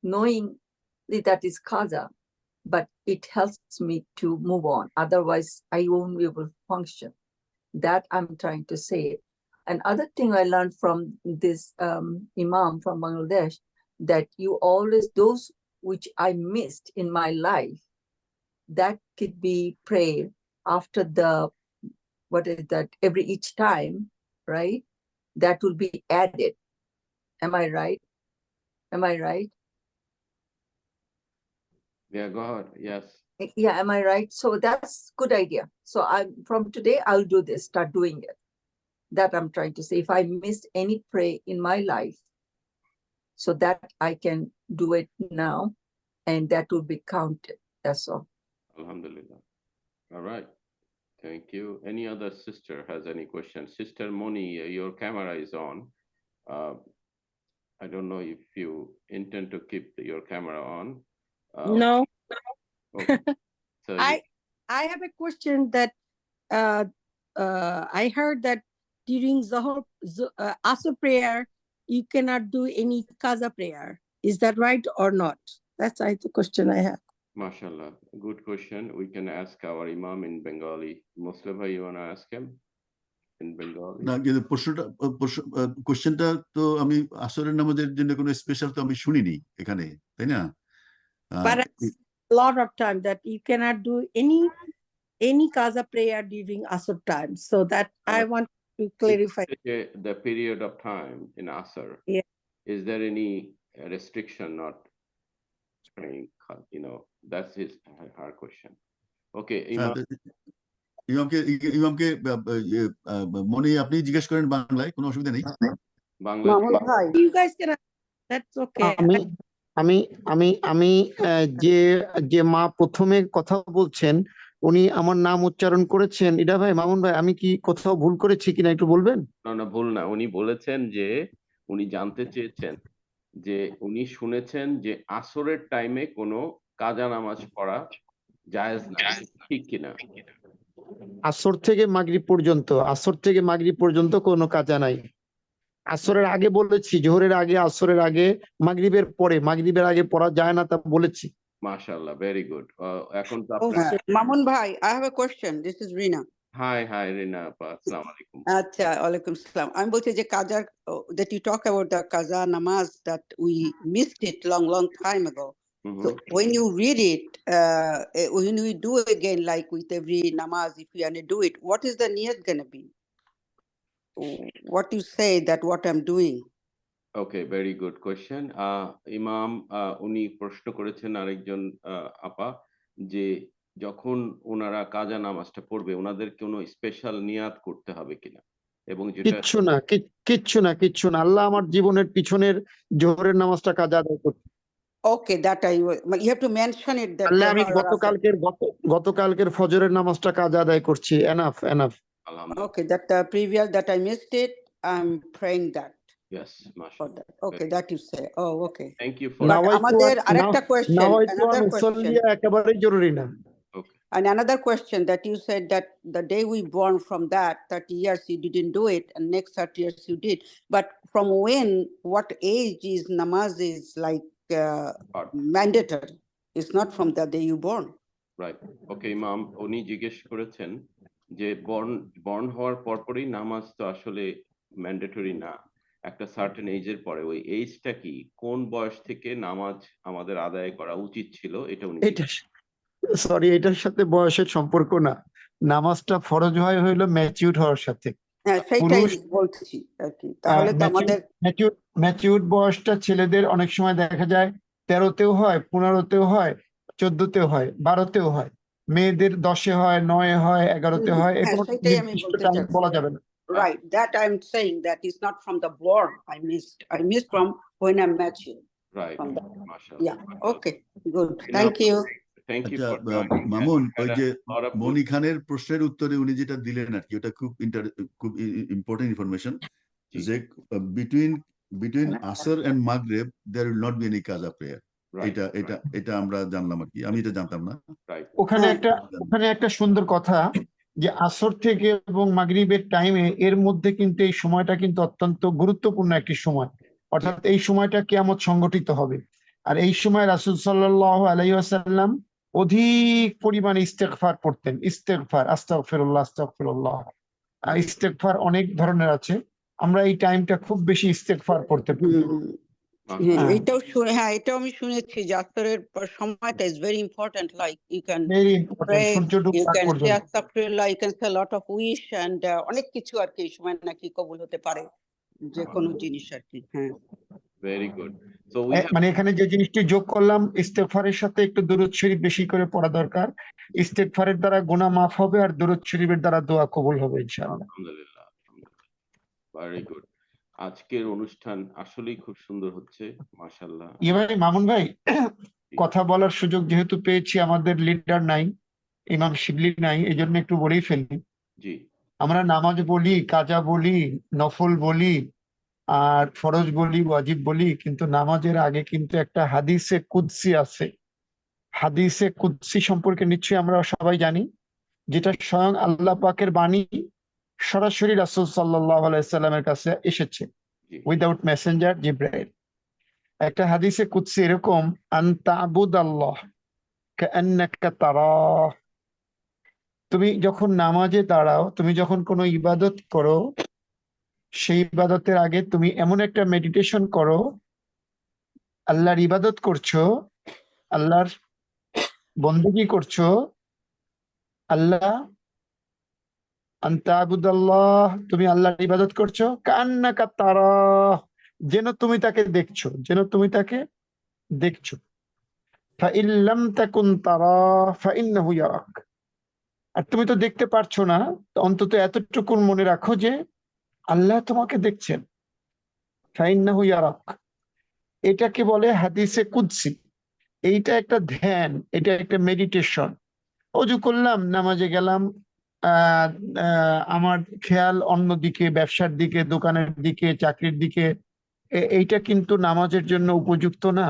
knowing that is kaza, but it helps me to move on. Otherwise, I won't be able to function. That I'm trying to say. Another thing I learned from this Imam from Bangladesh, that you always, those which I missed in my life, that could be prayed after each time, right? That will be added. Am I right? Yeah, go ahead. Yes. Yeah, am I right? So that's good idea. So from today, I'll do this, start doing it. That I'm trying to say. If I missed any prayer in my life, so that I can do it now, and that will be counted. That's all. Alhamdulillah. All right. Thank you. Any other sister has any questions? Sister Moni, your camera is on. I don't know if you intend to keep your camera on. No. Okay. So I have a question that I heard that during Asr prayer, you cannot do any Kaza prayer. Is that right or not? That's the question I have. MashaAllah, good question. We can ask our Imam in Bengali. Muslima, you want to ask him in Bengali? না কিন্তু কোশ্চেনটা তো আমি আসরের নামাজের জন্য কোনো special তো আমি শুনিনি এখানে, তাই না? But a lot of time that you cannot do any Kaza prayer during Asr time. So that I want to clarify. The period of time in Asr. Yeah. Is there any restriction not praying? That's her question. Okay. ইমামকে মনে আপনি জিজ্ঞেস করেন বাংলায়, কোনো অসুবিধা নেই। Bangla You guys can. That's okay. আমি যে মা প্রথমে কথা বলছেন, উনি আমার নাম উচ্চারণ করেছেন। এটা ভাই, মামুন ভাই, আমি কি কোথাও ভুল করেছি কিনা একটু বলবেন? না ভুল না। উনি বলেছেন যে উনি জানতে চেয়েছেন যে উনি শুনেছেন যে আসরের টাইমে কোনো কাজা নামাজ পড়া জায়েজ না, ঠিক কিনা? আসর থেকে মাগরিব পর্যন্ত কোনো কাজা নাই। আসরের আগে বলেছি, জোহরের আগে, আসরের আগে, মাগরিবের আগে পড়া যায় না, তা বলেছি। মাশাআল্লাহ, ভেরি গুড। এখন তো মামুন ভাই, I have a question. This is Rina. Hi Rina আপা, আসসালামু আলাইকুম। আচ্ছা, ওয়ালাইকুম আসসালাম। আমি বলছি যে কাজা, that you talk about the kaza namaz, that we missed it long time ago. So when you read it, when we do again, like with every namaz, if we want to do it, what is the niyat gonna be? What you say that what I'm doing? Okay, very good question. ইমাম উনি প্রশ্ন করেছেন আরেকজন আপা, যে যখন ওনারা কাজা নামাজটা পড়বে, ওনাদের কোনো স্পেশাল নিয়াত করতে হবে কিনা? এবং যেটা কিচ্ছু না। আল্লাহ আমার জীবনের পিছনের জোহরের নামাজটা কাজা আদায় করছে। Okay, that you have to mention it. That আল্লাহ, আমি গতকালকের ফজরের নামাজটা কাজা আদায় করছি। Enough. Okay, that previous that I missed it, I'm praying that. Yes, mashallah. Okay, that you say. Oh, okay. Thank you for আমাদের আরেকটা question, another question. একেবারেই জরুরি না। Okay. And another question that you said that the day we born from that 30 years you didn't do it, and next 30 years you did. But from when, what age is namaz is like mandatory? It's not from the day you born. Right, okay Imam, উনি জিজ্ঞেস করেছেন যে born হওয়ার পরপরই নামাজ তো আসলে mandatory না, একটা সার্টেন এজের পরে, ওই এজটা কি, কোন বয়স থেকে নামাজ আমাদের আদায় করা উচিত ছিল, এটা উনি এটা সরি, এটার সাথে বয়সের সম্পর্ক না। নামাজটা ফরজ হয় হইলো ম্যাচিউর হওয়ার সাথে। হ্যাঁ, সেটাই পুরুষ বলছি আর কি। তাহলে তো আমাদের ম্যাচিউর বয়সটা ছেলেদের অনেক সময় দেখা যায় 13তেও হয়, 15তেও হয়, 14তেও হয়, 12তেও হয়। মেয়েদের 10-এ হয়, 9-এ হয়, 11-তে হয়। হ্যাঁ, এরকম সেটাই আমি নির্দিষ্ট বলতে টাইম চাচ্ছি। বলা যাবে না। Right, that I'm saying that is not from the born. I missed from when I'm mature. Right, From the, মাশাআল্লাহ। yeah, okay, good. Thank you. Thank you আচ্ছা, ফর জয়েনিং। মামুন, ওই যে মনি খানের প্রশ্নের উত্তরে উনি যেটা দিলেন আর কি, ওটা খুব ইম্পর্টেন্ট ইনফরমেশন, যে বিটুইন আসর এন্ড মাগরিব there will not be any কাজা প্রেয়ার। এটা আমরা জানলাম আর কি, আমি এটা জানতাম না। ওখানে একটা সুন্দর কথা, যে আসর থেকে এবং মাগরিবের টাইমে এর মধ্যে কিন্তু এই সময়টা কিন্তু অত্যন্ত গুরুত্বপূর্ণ একটি সময়, অর্থাৎ এই সময়টা কিয়ামত সংগঠিত হবে। আর এই সময় রাসূল সাল্লাল্লাহু আলাইহি ওয়াসাল্লাম অধিক পরিমাণে ইস্তেগফার পড়তেন। ইস্তেগফার, আস্তাগফিরুল্লাহ, আস্তাগফিরুল্লাহ। ইস্তেগফার অনেক ধরনের আছে, আমরা এই টাইমটা খুব বেশি ইস্তেগফার করতে পারি। এটাও আমি শুনেছি যে আসরের সময়টা is very important, like you can Very important, pray, Surya you ডোবার can say পর্যন্ত। astaghfirullah, you can say a lot of wish and অনেক কিছু আর কি এই সময় নাকি কবুল হতে পারে, যে কোনো জিনিস আর কি। হ্যাঁ, ভেরি গুড। সো মানে এখানে যে জিনিসটি যোগ করলাম, ইস্তেগফারের সাথে একটু দুরূদ শরীফ বেশি করে পড়া দরকার। ইস্তেগফারের দ্বারা গুনাহ মাফ হবে আর দুরূদ শরীফের দ্বারা দোয়া কবুল হবে ইনশাআল্লাহ। আলহামদুলিল্লাহ, ভেরি গুড। আজকের অনুষ্ঠান আসলেই খুব সুন্দর হচ্ছে, মাশাআল্লাহ। ভাই মামুন ভাই, কথা বলার সুযোগ যেহেতু পেয়েছি, আমাদের লিডার নাই, ইমাম শিবলি নাই, এই জন্য একটু বলেই ফেলি। জি, আমরা নামাজ বলি, কাজা বলি, নফল বলি, আর ফরজ বলি, ওয়াজিব বলি, কিন্তু নামাজের আগে কিন্তু একটা হাদিসে কুদসি আছে। হাদিসে কুদসি সম্পর্কে নিশ্চয়ই আমরা সবাই জানি, যেটা স্বয়ং আল্লাহ পাকের বাণী সরাসরি রাসূল সাল্লাল্লাহু আলাইহি সাল্লামের কাছে এসেছে, উইদাউট মেসেঞ্জার জিবরাইল। একটা হাদিসে কুদসি এরকম, আনতা আবুদাল্লাহ কাআন্নাকা তারাহ। তুমি যখন নামাজে দাঁড়াও, তুমি যখন কোনো ইবাদত করো, সেই ইবাদতের আগে তুমি এমন একটা মেডিটেশন করো, আল্লাহর ইবাদত করছো, আল্লাহর বন্দেগী করছো, আল্লাহ আনতা আবুদাল্লাহ, তুমি আল্লাহর ইবাদত করছো, কান্নাকা তারাহ, যেন তুমি তাকে দেখছো, যেন তুমি তাকে দেখছো। ফাইন লাম তাকুন তারাহ ফাইন্নাহু ইয়ারাক। আর তুমি তো দেখতে পারছো না, তো অন্তত এতটুকু মনে রাখো যে আল্লাহ তোমাকে দেখছেন। ফাইন্নাহু ইয়ারাক, এটাকে বলে হাদিসে কুদসি। এইটা একটা ধ্যান, এটা একটা মেডিটেশন। ওযু করলাম, নামাজে গেলাম, আমার খেয়াল অন্যদিকে, ব্যবসার দিকে, দোকানের দিকে, চাকরির দিকে, এইটা কিন্তু নামাজের জন্য উপযুক্ত না।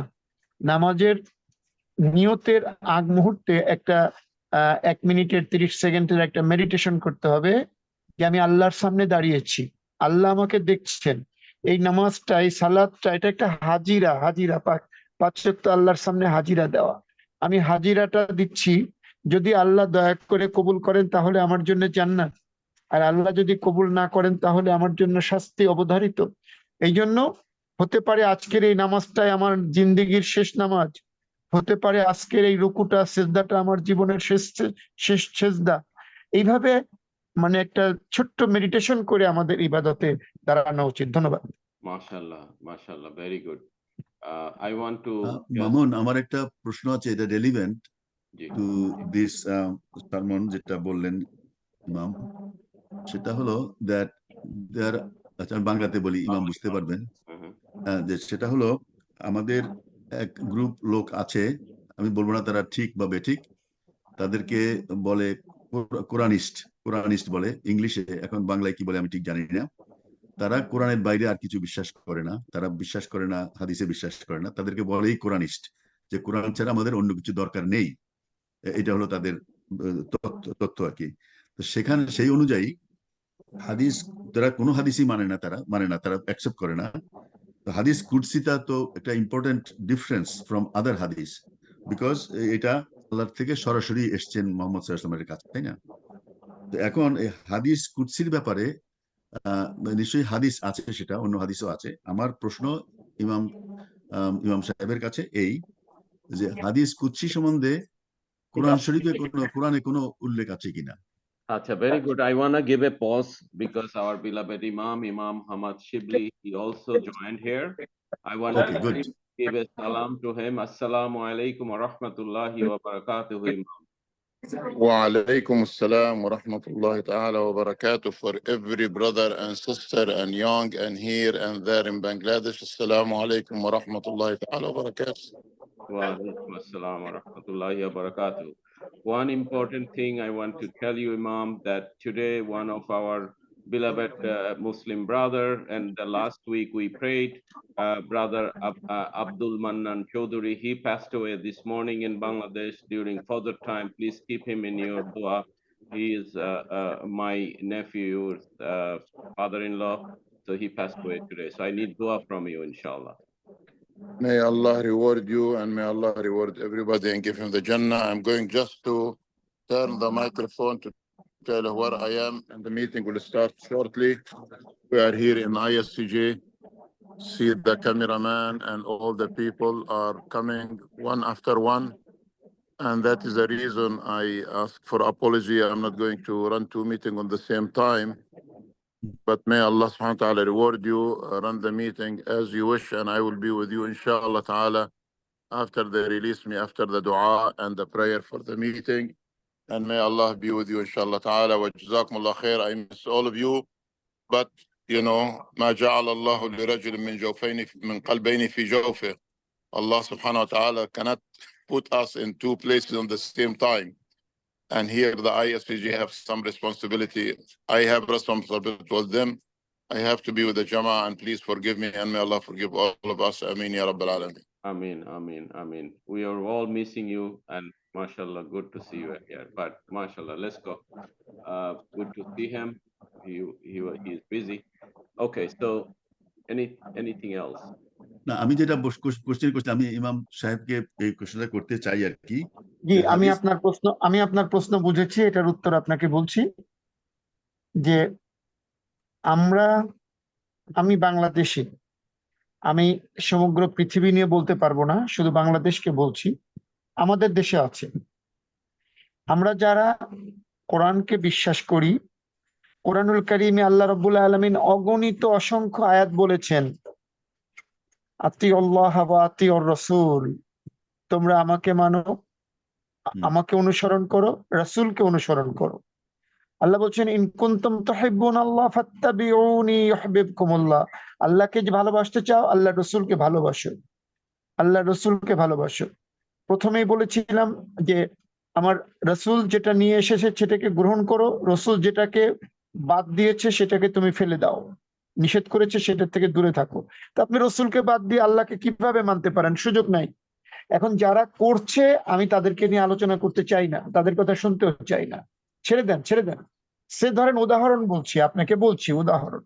নামাজের নিয়তের আগ মুহূর্তে একটা 1 মিনিটের 30 সেকেন্ডের একটা মেডিটেশন করতে হবে, যে আমি আল্লাহর সামনে দাঁড়িয়েছি, আল্লাহ আমাকে দেখছেন। এই নামাজটা, এই সালাতটা, এটা একটা হাজিরা। 5 ওয়াক্ত আল্লাহর সামনে হাজিরা দেওয়া। আমি হাজিরাটা দিচ্ছি, যদি আল্লাহ দয়া করে কবুল করেন তাহলে আমার জন্য জান্নাত, আর আল্লাহ যদি কবুল না করেন তাহলে আমার জন্য শাস্তি অবধারিত। এই জন্য হতে পারে আজকের এই নামাজটাই আমার জিন্দেগির শেষ নামাজ, হতে পারে আজকের এই রুকুটা, সেজদাটা আমার জীবনের শেষ সেজদা। এইভাবে মানে একটা ছোট্ট মেডিটেশন করে আমাদের ইবাদতে দাঁড়ানো উচিত। ধন্যবাদ। মাশাআল্লাহ, মাশাআল্লাহ, very good. I want to Mamun, আমার একটা প্রশ্ন আছে, এটা রেলিভেন্ট টু দিস সারমন, যেটা বললেন ইমাম, সেটা হলো দ্যাট দেয়ার, আচ্ছা আমি বাংলাতে বলি, ইমাম বুঝতে পারবেন। যে সেটা হলো, আমাদের এক গ্রুপ লোক আছে, আমি বলবো না তারা ঠিক বা বেঠিক, তাদেরকে বলে কোরআনিস্ট বলে ইংলিশে, এখন বাংলায় কি বলে আমি ঠিক জানি না। তারা কোরআনের বাইরে আর কিছু বিশ্বাস করে না, তারা বিশ্বাস করে না, হাদিসে বিশ্বাস করে না, তাদেরকে বলেই কোরআনিস্ট, যে কোরআন ছাড়া আমাদের অন্য কিছু দরকার নেই। এটা হলো তাদের তথ্য আর কি। তো সেখানে সেই অনুযায়ী হাদিস তারা কোনো হাদিসই মানে না তারা অ্যাকসেপ্ট করে না। তো হাদিস কুদসিটা তো একটা ইম্পর্টেন্ট ডিফারেন্স ফ্রম আদার হাদিস, বিকজ এটা আল্লাহর থেকে সরাসরি এসছেন মোহাম্মদ সাল্লাল্লাহু আলাইহি ওয়াসাল্লামের কাছে, তাই না? তো এখন এই হাদিস কুদসির ব্যাপারে নিশ্চয়ই হাদিস আছে, সেটা অন্য হাদিসও আছে। আমার প্রশ্ন ইমাম সাহেবের কাছে এই যে হাদিস কুদসি সম্বন্ধে কোরআনে কোনো উল্লেখ আছে কিনা? Acha, very good. I want to give a pause because our beloved Imam Hamad Shibli, he also joined here. I want to give a salam to him. Assalamu alaikum wa rahmatullahi wa barakatuh, Imam. Wa alaikum assalam wa rahmatullahi ta'ala wa barakatuh for every brother and sister and young and here and there in Bangladesh. Assalamu alaikum wa rahmatullahi ta'ala wa barakatuh. Wa alaikum assalam wa rahmatullahi wa barakatuh. One important thing I want to tell you, Imam, that today one of our beloved Muslim brother, and the last week we prayed, brother Abdul Mannan Chaudhary, he passed away this morning in Bangladesh during further time. Please keep him in your dua. He is my nephew's father-in-law, so he passed away today. So I need dua from you, inshallah. May Allah reward you and may Allah reward everybody and give him the Jannah. I'm going just to turn the microphone to tell where I am, and the meeting will start shortly. We are here in ISCJ. See the cameraman and all the people are coming one after one. And that is the reason I ask for apology. I'm not going to run two meetings on the same time. But may Allah subhanahu wa ta'ala reward you, run the meeting as you wish, and I will be with you inshallah ta'ala after they release me, after the dua and the prayer for the meeting. And may Allah be with you inshallah ta'ala. Wa jazakumullah khair. I miss all of you. But you know, ما جعل الله لرجل من جوفين من قلبين في جوفه. Allah subhanahu wa ta'ala cannot put us in two places on the same time. And here the ISPG have some responsibility. I have responsibility towards them. I have to be with the Jama'ah, and please forgive me, and may Allah forgive all of us. Ameen ya Rabbil Alameen. Ameen, ameen, ameen. We are all missing you, and mashallah, good to see you here. But mashallah, let's go. Good to see him. He is busy. Okay, so anything else? না, আমি যেটা question করছি, আমি ইমাম সাহেবকে এই কোশ্চেনটা করতে চাই আর কি। জি, আমি আপনার প্রশ্ন বুঝেছি, এটার উত্তর আপনাকে বলছি যে আমি বাংলাদেশি, আমি সমগ্র পৃথিবী নিয়ে বলতে পারবো না, শুধু বাংলাদেশকে বলছি। আমাদের দেশে আছে, আমরা যারা কোরআনকে বিশ্বাস করি, কোরআনুল কারীমে আল্লাহ রাব্বুল আলামিন অগণিত অসংখ্য আয়াত বলেছেন, আতিউল্লাহ ওয়া আতিউর রাসূল, তোমরা আমাকে মানো, আমাকে অনুসরণ করো, রাসূলকে অনুসরণ করো। আল্লাহ বলছেন, ইন কুনতুম তুহিব্বুনাল্লাহ ফাত্তাবিউনি ইউহিব্বুকুমুল্লাহ, আল্লাহকে যে ভালোবাসতে চাও, আল্লাহ রাসূলকে ভালোবাসো, আল্লাহ রাসূলকে ভালোবাসো। প্রথমেই বলেছিলাম যে আমার রাসূল যেটা নিয়ে এসেছে সেটাকে গ্রহণ করো, রাসূল যেটাকে বাদ দিয়েছে সেটাকে তুমি ফেলে দাও, নিষেধ করেছে সেটা থেকে দূরে থাকো। তো আপনি রাসূলকে বাদ দিয়ে আল্লাহকে কিভাবে মানতে পারেন? সুযোগ নাই। এখন যারা করছে আমি তাদেরকে নিয়ে আলোচনা করতে চাই না, তাদের কথা শুনতেও চাই না, ছেড়ে দেন। সে ধরেন, উদাহরণ বলছি, আপনাকে বলছি উদাহরণ,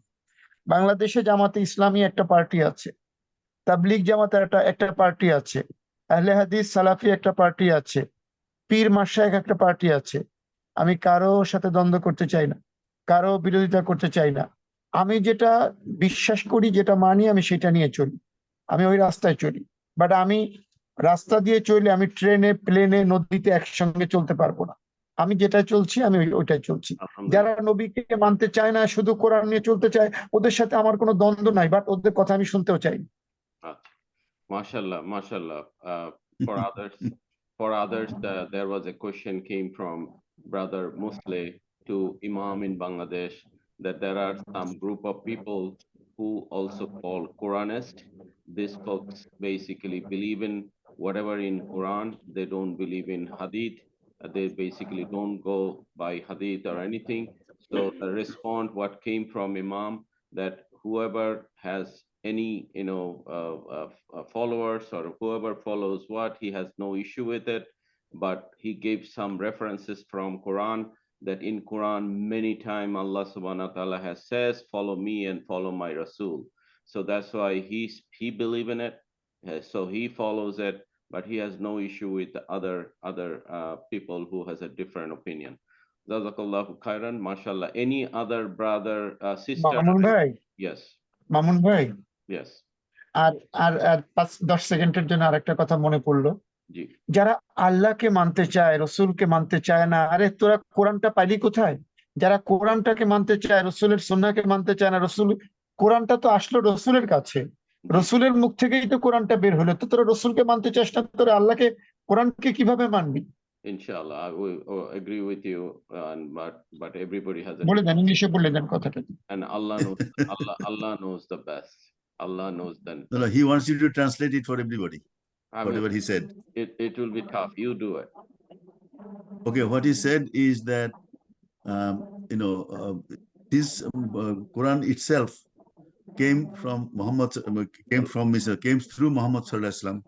বাংলাদেশে জামাতে ইসলামী একটা পার্টি আছে, তাবলিগ জামাতের একটা পার্টি আছে, আহলে হাদিস সালাফি একটা পার্টি আছে, পীর মাশায়েখ একটা পার্টি আছে। আমি কারো সাথে দ্বন্দ্ব করতে চাই না, কারো বিরোধিতা করতে চাই না। আমি যেটা বিশ্বাস করি, যেটা মানি, আমি সেটা নিয়ে চলি, আমি ওই রাস্তায় চলি। বাট আমি রাস্তা দিয়ে চলে, আমি ট্রেনে, প্লেনে, নদীতে একসঙ্গে চলতে পারবো না। আমি যেটা চলছি আমি ওইটাই চলছি। যারা নবীকে মানতে চায় না, শুধু কোরআন নিয়ে চলতে চায়, ওদের সাথে আমার কোনো দ্বন্দ্ব নাই, বাট ওদের কথা আমি শুনতেও চাই না। Mashallah. For others, there was a question came from Brother Musle to Imam in Bangladesh that there are some group of people who also call Quranist. These folks basically believe in whatever in Quran. They don't believe in Hadith. They basically don't go by Hadith or anything. So the response what came from Imam, that whoever has any followers or whoever follows what, he has no issue with it. but he gave some references from Quran, that in Quran many times Allah subhanahu wa ta'ala has says, follow me and follow my Rasul. So that's why he believe in it. So he follows it, but he has no issue with the other people who has a different opinion. Jazakallahu khairan, mashallah. Any other brother, sister? Mamun ভাই, Yes. Mamun ভাই, Yes. আর আর আর 5-10 সেকেন্ডের জন্য আরেকটা কথা মনে পড়লো। জি। যারা আল্লাহকে মানতে চায়, রসুলকে মানতে চায় না, আরে তোরা কোরআনটা পাইলি কোথায়? যারা কোরআনটাকে মানতে চায়, রসুলের সুন্নাহকে মানতে চায় না, কোরআনটা তো আসলো রসুলের কাছে, রসুলের মুখ থেকেই তো কোরআনটা বের হলো। তো তোরা রসুলকে মানতে চাস না, তোরা আল্লাহকে, কোরআনকে কিভাবে মানবি? Inshallah, I will agree with you, but everybody has a বলে দেন, ইংলিশে বলে দেন কথাটা। And Allah knows, Allah knows the best. Allah knows the. No, he wants you to translate it for everybody. Whatever he said. It will be tough. You do it. Okay, what he said is that this Quran itself came through Muhammad sallallahu alaihi wasallam.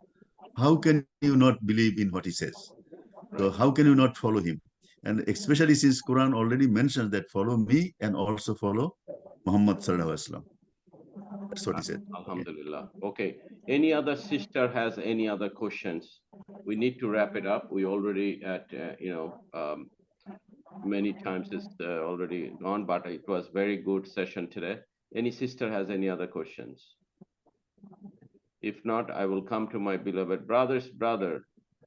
How can you not believe in what he says? So how can you not follow him? And especially since Quran already mentions that follow me and also follow Muhammad sallallahu alaihi wasallam. That's what he said. Alhamdulillah. Okay. Any other sister has any other questions? We need to wrap it up. We already at many times it's already gone, but it was very good session today. Any sister has any other questions? If not, I will come to my beloved brothers. Brother,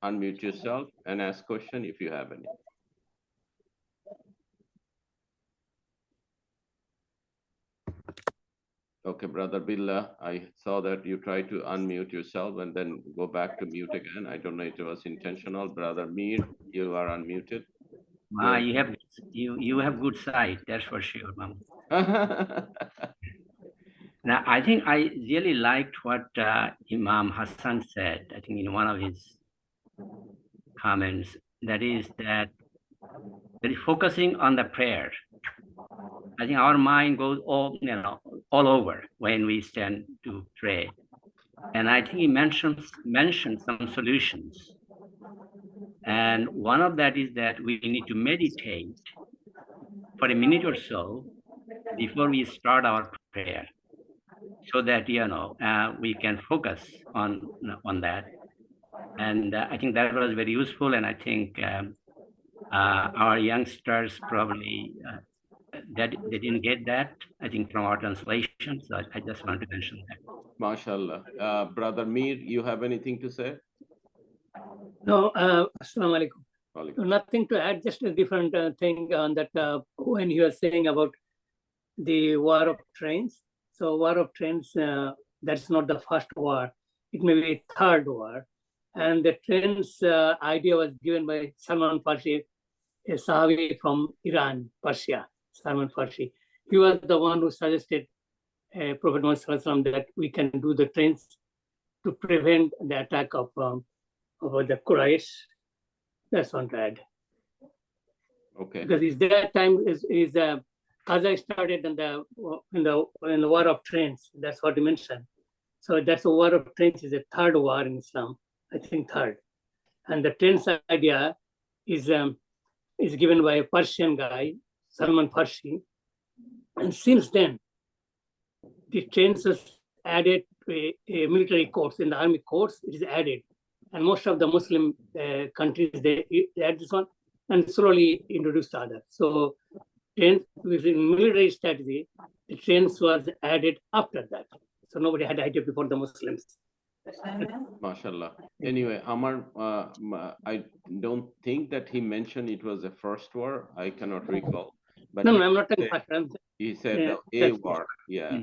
unmute yourself and ask question if you have any. Okay, Brother Billah, I saw that you tried to unmute yourself and then go back to mute again. I don't know if it was intentional. Brother Mir, you are unmuted. You have good sight, that's for sure, Mom. Now, I think I really liked what Imam Hassan said, I think in one of his comments, that is focusing on the prayer. I think our mind goes all over when we stand to pray. And I think he mentioned some solutions. And one of that is that we need to meditate for a minute or so before we start our prayer, so that we can focus on that. And I think that was very useful. And I think our youngsters probably that they didn't get that, I think, from our translation. So I just want to mention that. MashaAllah. Brother Mir, you have anything to say? No, Assalamu alaikum. Nothing to add, just a different thing on that when you are saying about the war of trains. So war of trains, that's not the first war. It may be a third war. And the trains idea was given by Salman Farsi, a Sahabi from Iran, Persia. Salman Farsi. He was the one who suggested Prophet Muhammad Sallallahu Alaihi Wasallam that we can do the trains to prevent the attack of the Quraysh. That's one to add. Okay. Because that time is Qaza started in the war of trains. That's what he mentioned. So that's a war of trains is a third war in Islam. I think third. And the trains idea is given by a Persian guy, Salman Farsi. And since then, the trains is added to a military course. In the army course, it is added. And most of the Muslim countries, they add this one and slowly introduced others. So trains within military strategy, the trains was added after that. So nobody had idea before the Muslims. MashaAllah. Anyway, Amar, I don't think that he mentioned it was the first war. I cannot recall. But No, I'm not talking about. He said a war. Yeah.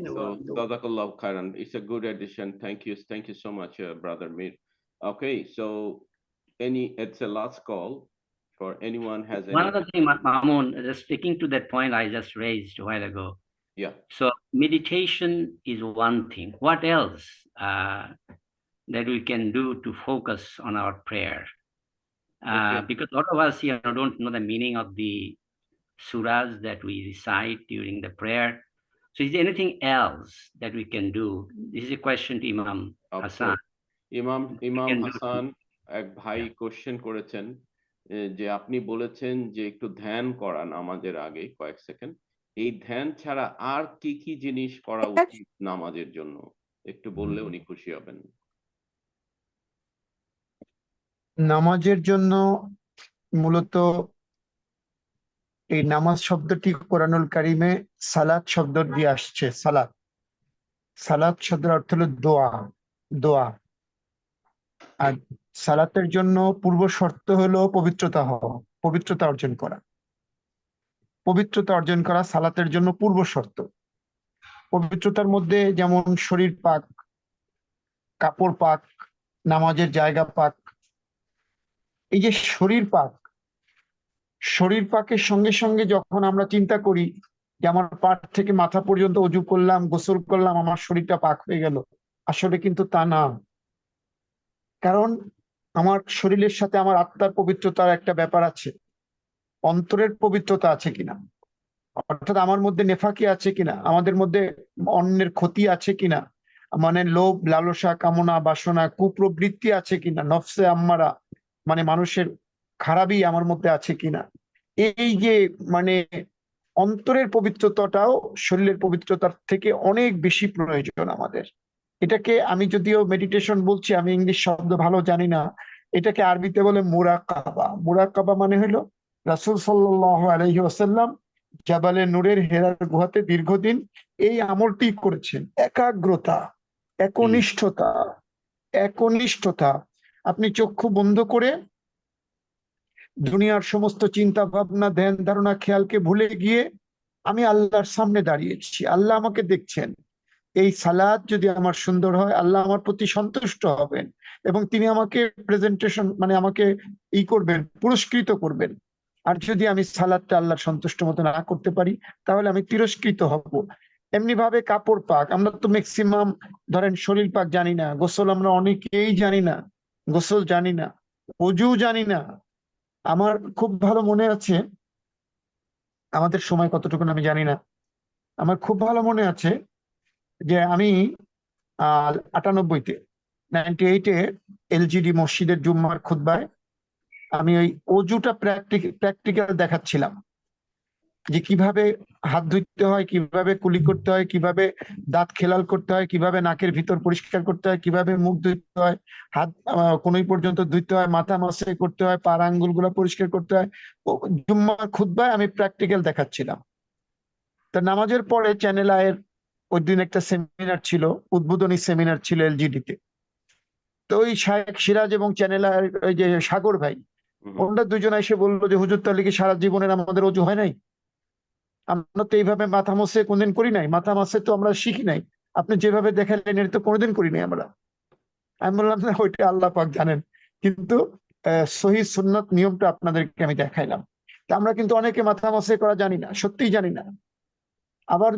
So, Jazakallah khairan. It's a good addition. Thank you so much, Brother Mir. Okay, so it's a last call for anyone has any. One other thing, Mamoon, just sticking to that point I just raised a while ago. Yeah. So meditation is one thing. What else that we can do to focus on our prayer? Because a lot of us here don't know the meaning of the surahs that we recite during the prayer. So is there anything else that we can do? This is a question to Imam Hassan. Imam Hassan, এক ভাই question করেছেন যে আপনি বলেছেন যে একটু ধ্যান করান নামাজের আগে কয়েক সেকেন্ড, এই ধ্যান ছাড়া আর কি কি জিনিস করা উচিত নামাজের জন্য একটু বললে উনি খুশি হবেন। নামাজের জন্য মূলত এই নামাজ শব্দটি কোরআনুল কারিমে সালাত শব্দ দিয়ে আসছে। সালাত, সালাত শব্দের অর্থ হলো দোয়া, দোয়া। আর সালাতের জন্য পূর্ব শর্ত হলো পবিত্রতা হওয়া, পবিত্রতা অর্জন করা। পবিত্রতা অর্জন করা সালাতের জন্য পূর্ব শর্ত। পবিত্রতার মধ্যে যেমন শরীর পাক, কাপড় পাক, নামাজের জায়গা পাক। এই যে শরীর পাক, শরীর পাকের সঙ্গে সঙ্গে যখন আমরা চিন্তা করি যে আমার পাট থেকে মাথা পর্যন্ত অজু করলাম, গোসল করলাম, আমার শরীরটা পাক হয়ে গেল, আসলে কিন্তু তা না। কারণ আমার শরীরের সাথে আমার আত্মার পবিত্রতার একটা ব্যাপার আছে, অন্তরের পবিত্রতা আছে কিনা, অর্থাৎ আমার মধ্যে নেফাকি আছে কিনা, আমাদের মধ্যে অন্যের ক্ষতি আছে কিনা, মানে লোভ, লালসা, কামনা, বাসনা, কুপ্রবৃত্তি আছে কিনা, নফসে আম্মারা মানে মানুষের খারাপই আমার মধ্যে আছে কিনা। এই যে মানে অন্তরের পবিত্রতাটাও শরীরের পবিত্রতার থেকে অনেক বেশি প্রয়োজন আমাদের। এটাকে আমি যদিও মেডিটেশন বলছি, আমি ইংলিশ শব্দ ভালো জানি না, এটাকে আরবিতে বলে মুরাকাবা। মুরাকাবা মানে হলো রাসূল সাল্লাল্লাহু আলাইহি ওয়াসাল্লাম জাবালে নূরের হেরার গুহাতে দীর্ঘদিন এই আমলটি করেছেন। একাগ্রতা, একনিষ্ঠতা, একনিষ্ঠতা। আপনি চক্ষু বন্ধ করে দুনিয়ার সমস্ত চিন্তা ভাবনা, ধ্যান ধারণা, খেয়ালকে ভুলে গিয়ে আমি আল্লাহর সামনে দাঁড়িয়েছি, আল্লাহ আমাকে দেখছেন। এই সালাত যদি আমার সুন্দর হয়, আল্লাহ আমার প্রতি সন্তুষ্ট হবেন এবং তিনি আমাকে প্রেজেন্টেশন মানে আমাকে করবেন, পুরস্কৃত করবেন। আর যদি আমি সালাদটা আল্লাহর সন্তুষ্ট মতো না করতে পারি, তাহলে আমি তিরস্কৃত হব। এমনি ভাবে কাপড় পাক, আমরা তো ম্যাক্সিমাম ধরেন শরীর পাক জানি না, গোসল আমরা অনেকেই জানি না, গোসল জানি না, অজু জানি না। আমার খুব ভালো মনে আছে, আমাদের সময় কতটুকু আমি জানি না, আমার খুব ভালো মনে আছে যে আমি 98-এ এলজিডি মসজিদের জুম্মার খুতবায় আমি ওই অজুটা প্র্যাকটিক্যাল দেখাচ্ছিলাম, যে কিভাবে হাত ধুইতে হয়, কিভাবে কুলি করতে হয়, কিভাবে দাঁত খেলাল করতে হয়, কিভাবে নাকের ভিতর পরিষ্কার করতে হয়, কিভাবে মুখ ধুইতে হয়, হাত কোনই পর্যন্ত ধুইতে হয়, মাথা মাসে করতে হয়, পার আঙ্গুল গুলা পরিষ্কার করতে হয়। জুম্মার খুতবায় আমি প্র্যাকটিক্যাল দেখাচ্ছিলাম। তা নামাজের পরে চ্যানেল আয়ের ওই দিন একটা সেমিনার ছিল, উদ্বোধনী সেমিনার ছিল এলজিডিতে। তো ওই শায়েখ সিরাজ এবং চ্যানেল আয়ের ওই যে সাগর ভাই, ওনারা দুজনে এসে বললো যে হুজুর তাহলে কি সারা জীবনের আমাদের অজু হয় নাই? আমরা তো এইভাবে মাথা মসে কোনদিন করি নাই, মাথা মাসে তো আমরা শিখি নাই, আপনি যেভাবে দেখালেন এটা তো কোনোদিন করি নাই আমরা। আমি বললাম না, ওইটা আল্লাহ পাক জানেন, কিন্তু সহি সুন্নাত নিয়মটা আপনাদেরকে আমি দেখাইলাম। তা আমরা কিন্তু অনেকে মাথা মাসে করা জানি না, সত্যিই জানি না। আবার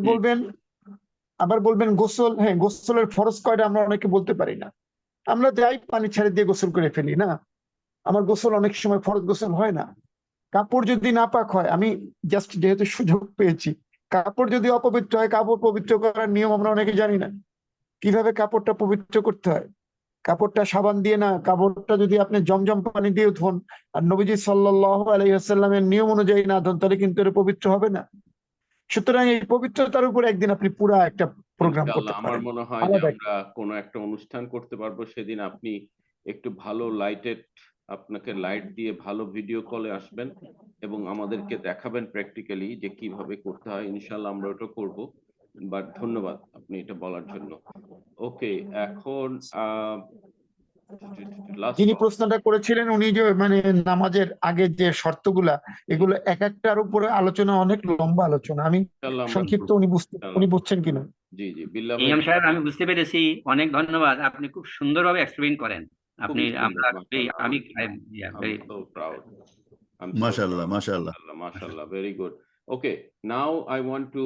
বলবেন গোসল, হ্যাঁ গোসলের ফরজ কয়টা আমরা অনেকে বলতে পারি না। আমরা যাই পানি ছেড়ে দিয়ে গোসল করে ফেলি না, আমার গোসল অনেক সময় ফরজ গোসল হয় না। কাপড় যদি নাপাক হয়, আমি জাস্ট যেহেতু সুযোগ পেয়েছি, কাপড় যদি অপবিত্র হয়, কাপড় পবিত্র করার নিয়ম আমরা অনেকে জানি না, কিভাবে কাপড়টা পবিত্র করতে হয়। কাপড়টা সাবান দিয়ে না, কাপড়টা যদি আপনি জমজম পানি দিয়ে ধোন আর নবীজি সাল্লাল্লাহু আলাইহি ওয়াসাল্লামের নিয়ম অনুযায়ী না ধোন, তাহলে কিন্তু এটা পবিত্র হবে না। সুতরাং এই পবিত্রতার উপর একদিন আপনি পুরো একটা প্রোগ্রাম করতে আমার পারেন। মনে হয় যে আমরা কোনো একটা অনুষ্ঠান করতে পারবো, সেদিন আপনি একটু ভালো লাইটেড, আপনাকে লাইট দিয়ে ভালো ভিডিও কলে আসবেন এবং আমাদেরকে দেখাবেন প্র্যাকটিক্যালি যে কিভাবে করতে হয়। ইনশাআল্লাহ আমরা ওটা করব। বাট ধন্যবাদ আপনি এটা বলার জন্য। ওকে, এখন যিনি প্রশ্নটা করেছিলেন উনি যে মানে নামাজের আগে যে শর্তগুলা, এগুলো এক একটার উপরে আলোচনা, অনেক লম্বা আলোচনা, আমি সংক্ষিপ্ত উনি বুঝছেন কিনা। জি জি, বিল্লাহ ইমাম সাহেব আমি বুঝতে পেরেছি, অনেক ধন্যবাদ, আপনি খুব সুন্দরভাবে এক্সপ্লেইন করেন। আপনি আমি Mashallah, very good. Okay, now I want to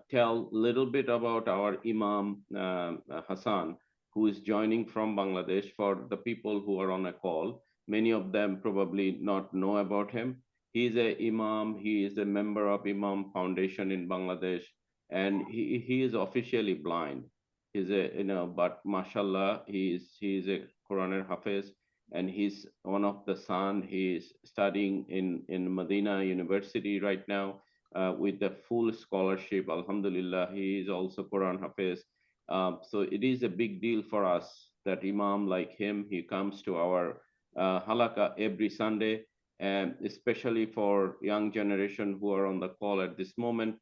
tell little bit about our Imam Hassan, who is joining from Bangladesh. For the people who are on a call, many of them probably not know about him. He is a Imam, he is a member of Imam Foundation in Bangladesh, and he is officially blind. He's a, but mashallah, he is a Quran Hafiz, and he's one of the son. He's studying in Medina University right now with the full scholarship. Alhamdulillah, he is also Quran Hafiz. So it is a big deal for us that Imam like him, he comes to our halaka every Sunday, and especially for young generation who are on the call at this moment,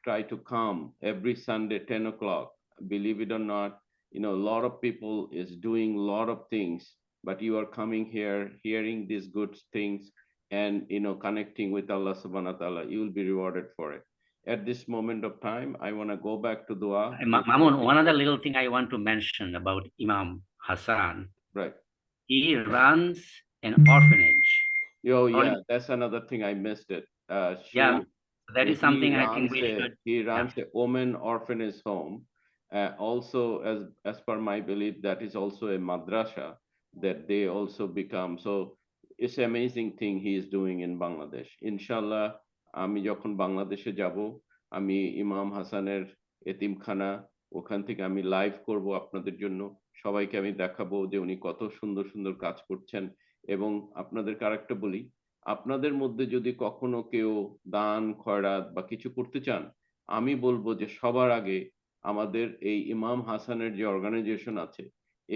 try to come every Sunday, 10 o'clock. Believe it or not, a lot of people is doing a lot of things, but you are coming here, hearing these good things, and connecting with Allah subhanahu wa ta'ala, you will be rewarded for it. At this moment of time, I want to go back to dua. Mamun, one other little thing I want to mention about Imam Hassan. Right. He runs an orphanage. Oh, yeah, that's another thing I missed it. Yeah, that is something I think we should. He runs a woman orphanage home. Also, as per my belief, that is also a madrasa that they also become. So it's an amazing thing he is doing in Bangladesh. Inshallah, আমি যখন বাংলাদেশে যাব, আমি ইমাম হাসানের এতিমখানা ওখান থেকে আমি লাইভ করব আপনাদের জন্য। সবাইকে আমি দেখাবো যে উনি কত সুন্দর সুন্দর কাজ করছেন। এবং আপনাদেরকে আরেকটা বলি, আপনাদের মধ্যে যদি কখনো কেউ দান খয়রাত বা কিছু করতে চান, আমি বলবো যে সবার আগে আমাদের এই ইমাম হাসানের যে অর্গানাইজেশন আছে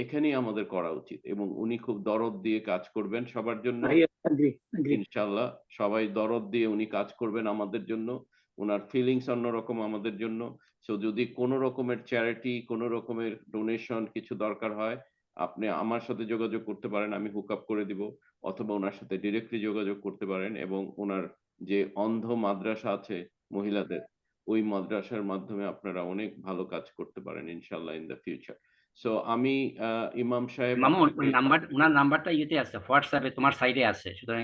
এখানেই আমাদের করা উচিত, এবং উনি খুব দরদ দিয়ে কাজ করবেন সবার জন্য। ইনশাআল্লাহ সবাই দরদ দিয়ে উনি কাজ করবেন আমাদের জন্য, ওনার ফিলিংস অন্যরকম আমাদের জন্য। সো যদি কোনো রকমের চ্যারিটি, কোনো রকমের ডোনেশন কিছু দরকার হয়, আপনি আমার সাথে যোগাযোগ করতে পারেন, আমি হুক আপ করে দিব, অথবা ওনার সাথে ডিরেক্টলি যোগাযোগ করতে পারেন। এবং ওনার যে অন্ধ মাদ্রাসা আছে মহিলাদের, ওই মাদ্রাসার মাধ্যমে আপনারা অনেক ভালো কাজ করতে পারেন ইনশাআল্লাহ ইন দ্য ফিউচার। সো আমি ইমাম সাহেব, মামুন ওই ওনার নাম্বারটা ইয়েতে আছে, হোয়াটসঅ্যাপে তোমার সাইডে আছে, সুতরাং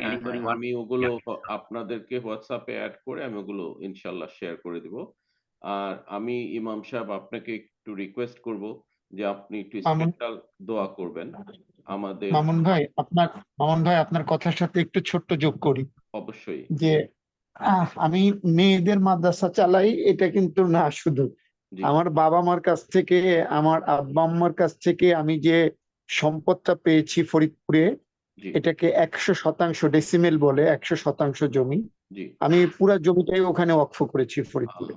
আমি ওগুলো আপনাদেরকে হোয়াটসঅ্যাপে অ্যাড করে আমি ওগুলো ইনশাআল্লাহ শেয়ার করে দিব। আর আমি ইমাম সাহেব আপনাকে একটু রিকোয়েস্ট করব যে আপনি একটু স্পেশাল দোয়া করবেন আমাদের। মামুন ভাই আপনার কথার সাথে একটু ছোট্ট যোগ করি। অবশ্যই। যে আমি মেয়েদের মাদ্রাসা চালাই এটা কিন্তু না, শুধু আমার বাবা মার কাছ থেকে, আমার আব্বা আম্মার কাছ থেকে আমি যে সম্পদটা পেয়েছি ফরিদপুরে, এটাকে 100% ডেসিমেল বলে, 100% জমি, আমি পুরা জমিটাই ওখানে ওয়াকফ করেছি ফরিদপুরে।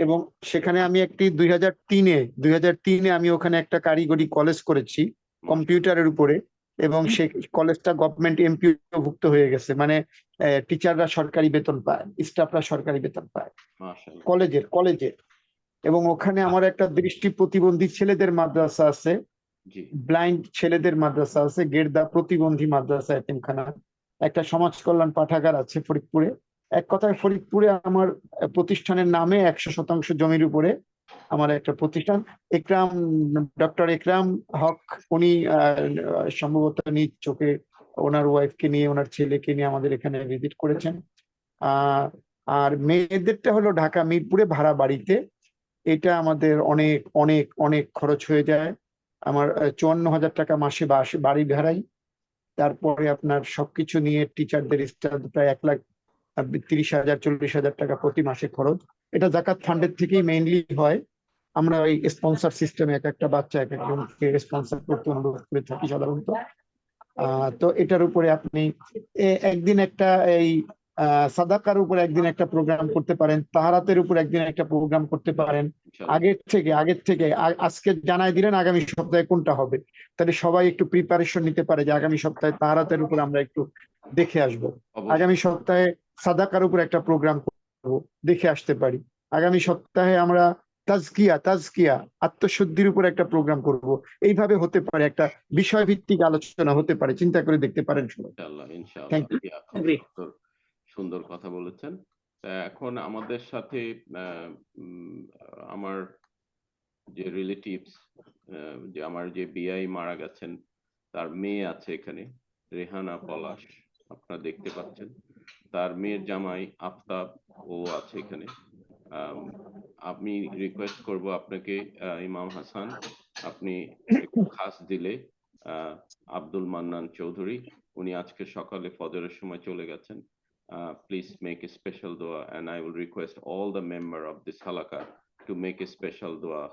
এবং সেখানে আমি একটি 2003-এ আমি ওখানে একটা কারিগরি কলেজ করেছি কম্পিউটারের উপরে, এবং সেই কলেজটা গভর্নমেন্ট এমপিওভুক্ত হয়ে গেছে, মানে টিচাররা সরকারি বেতন পায়, স্টাফরা সরকারি বেতন পায় কলেজের। এবং ওখানে আমার একটা দৃষ্টি প্রতিবন্ধী ছেলেদের মাদ্রাসা আছে, ব্লাইন্ড ছেলেদের মাদ্রাসা আছে, গেরদা প্রতিবন্ধী মাদ্রাসা এতিমখানা, একটা সমাজ কল্যাণ পাঠাগার আছে ফরিদপুরে। এক কথায় ফরিদপুরে আমার প্রতিষ্ঠানের নামে 100% জমির উপরে আমার একটা প্রতিষ্ঠান। ডক্টর একরাম হক, উনি সম্ভবত নিজ চোখে ওনার ওয়াইফকে নিয়ে, ওনার ছেলেকে নিয়ে আমাদের এখানে ভিজিট করেছেন। আর মেয়েদেরটা হলো ঢাকা মিরপুরে ভাড়া বাড়িতে। এটা আমাদের অনেক অনেক অনেক খরচ হয়ে যায়। আমার 54,000 টাকা মাসে বাড়ি ভাড়াই, তারপরে আপনার সবকিছু নিয়ে টিচারদের প্রায় 1,30,000-40,000 টাকা প্রতি মাসে খরচ। এটা জাকাত ফান্ডের থেকেই মেইনলি হয়। আমরা ওই স্পন্সর সিস্টেমে এক একটা বাচ্চা এক একজনকে স্পন্সর করতে অনুরোধ করে থাকি সাধারণত। তো এটার উপরে আপনি একদিন একটা এই সাদাকার উপর একদিন একটা প্রোগ্রাম করতে পারেন, তাহারাতের উপর একদিন একটা প্রোগ্রাম করতে পারেন। আগের থেকে আজকে জানাই দিলেন আগামী সপ্তাহে কোনটা হবে, তাহলে সবাই একটু প্রিপারেশন নিতে পারে যে আগামী সপ্তাহে তাহারাতের উপর আমরা একটু দেখে আসবো, আগামী সপ্তাহে সাদাকার উপর একটা প্রোগ্রাম করবো, দেখে আসতে পারি, আগামী সপ্তাহে আমরা তাজকিয়া আত্মশুদ্ধির উপর একটা প্রোগ্রাম করব। এইভাবে হতে পারে, একটা বিষয় ভিত্তিক আলোচনা হতে পারে, চিন্তা করে দেখতে পারেন সবাই। সুন্দর কথা বলেছেন। এখন আমাদের সাথে আমার যে রিলেটিভস, যে আমার যে বিআই মারা গেছেন, তার মেয়ে আছে এখানে, রেহানা পলাশ, আপনারা দেখতে পাচ্ছেন। তার মেয়ের জামাই আফতাব, ও আছে এখানে। আমি রিকোয়েস্ট করব আপনাকে ইমাম হাসান, আপনি একটু খাস দিলে আব্দুল মান্নান চৌধুরী, উনি আজকে সকালে ফজরের সময় চলে গেছেন। Please make a special dua, and I will request all the member of this halaqah to make a special dua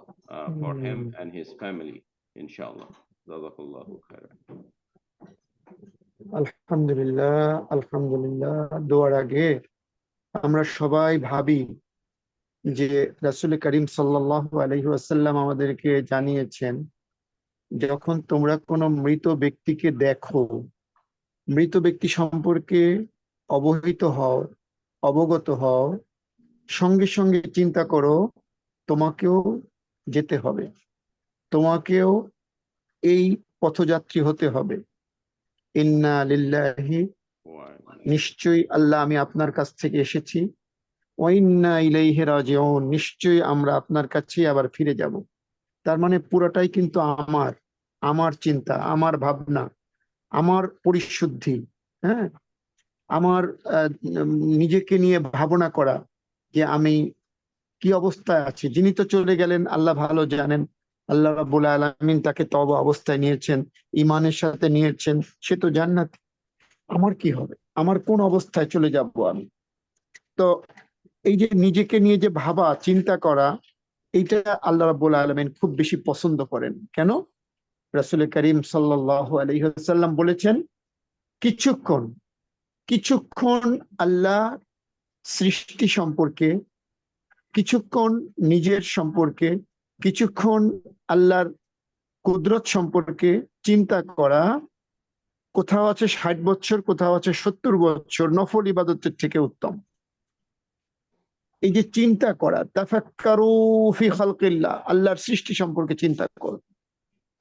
for him and his family, inshallah. Jazakallahu khairan. আলহামদুলিল্লাহ, আলহামদুলিল্লাহ। দোয়ার আগে আমরা সবাই ভাবি যে রাসূল করিম সাল্লাল্লাহু আলাইহি ওয়াসাল্লাম আমাদেরকে জানিয়েছেন, যখন তোমরা কোনো মৃত ব্যক্তিকে দেখো, মৃত ব্যক্তি সম্পর্কে অবগত হও, সঙ্গে সঙ্গে চিন্তা করো তোমাকেও যেতে হবে, তোমাকেও এই পথযাত্রী হতে হবে। ইন্না লিল্লাহি, নিশ্চয়ই আল্লাহ আমি আপনার কাছ থেকে এসেছি, ওয়া ইন্না ইলাইহি রাজিউন, নিশ্চয়ই আমরা আপনার কাছেই আবার ফিরে যাব। তার মানে পুরোটাই কিন্তু আমার চিন্তা, আমার ভাবনা, আমার পরিশুদ্ধি, হ্যাঁ, আমার নিজেকে নিয়ে ভাবনা করা যে আমি কি অবস্থায় আছি। যিনি তো চলে গেলেন আল্লাহ ভালো জানেন, আল্লাহ রাব্বুল আলামিন তাকে তওবা অবস্থায় নিয়েছেন, ঈমানের সাথে নিয়েছেন, সে তো জান্নাতি। আমার কি হবে, আমার কোন অবস্থায় চলে যাব আমি? তো এই যে নিজেকে নিয়ে যে ভাবা চিন্তা করা, এইটা আল্লাহ রাব্বুল আলামিন খুব বেশি পছন্দ করেন। কেন? রাসূল করিম সাল্লাল্লাহু আলাইহি ওয়াসাল্লাম বলেছেন, কিছুক্ষণ আল্লাহ সৃষ্টি সম্পর্কে, কিছুক্ষণ নিজের সম্পর্কে, কিছুক্ষণ আল্লাহর কুদরত সম্পর্কে চিন্তা করা, কোথাও আছে 60 বছর, কোথাও আছে 70 বছর নফল ইবাদতের থেকে উত্তম। এই যে চিন্তা করা, তাফাক্কারু ফি খালকিল্লাহ, আল্লাহর সৃষ্টি সম্পর্কে চিন্তা করো।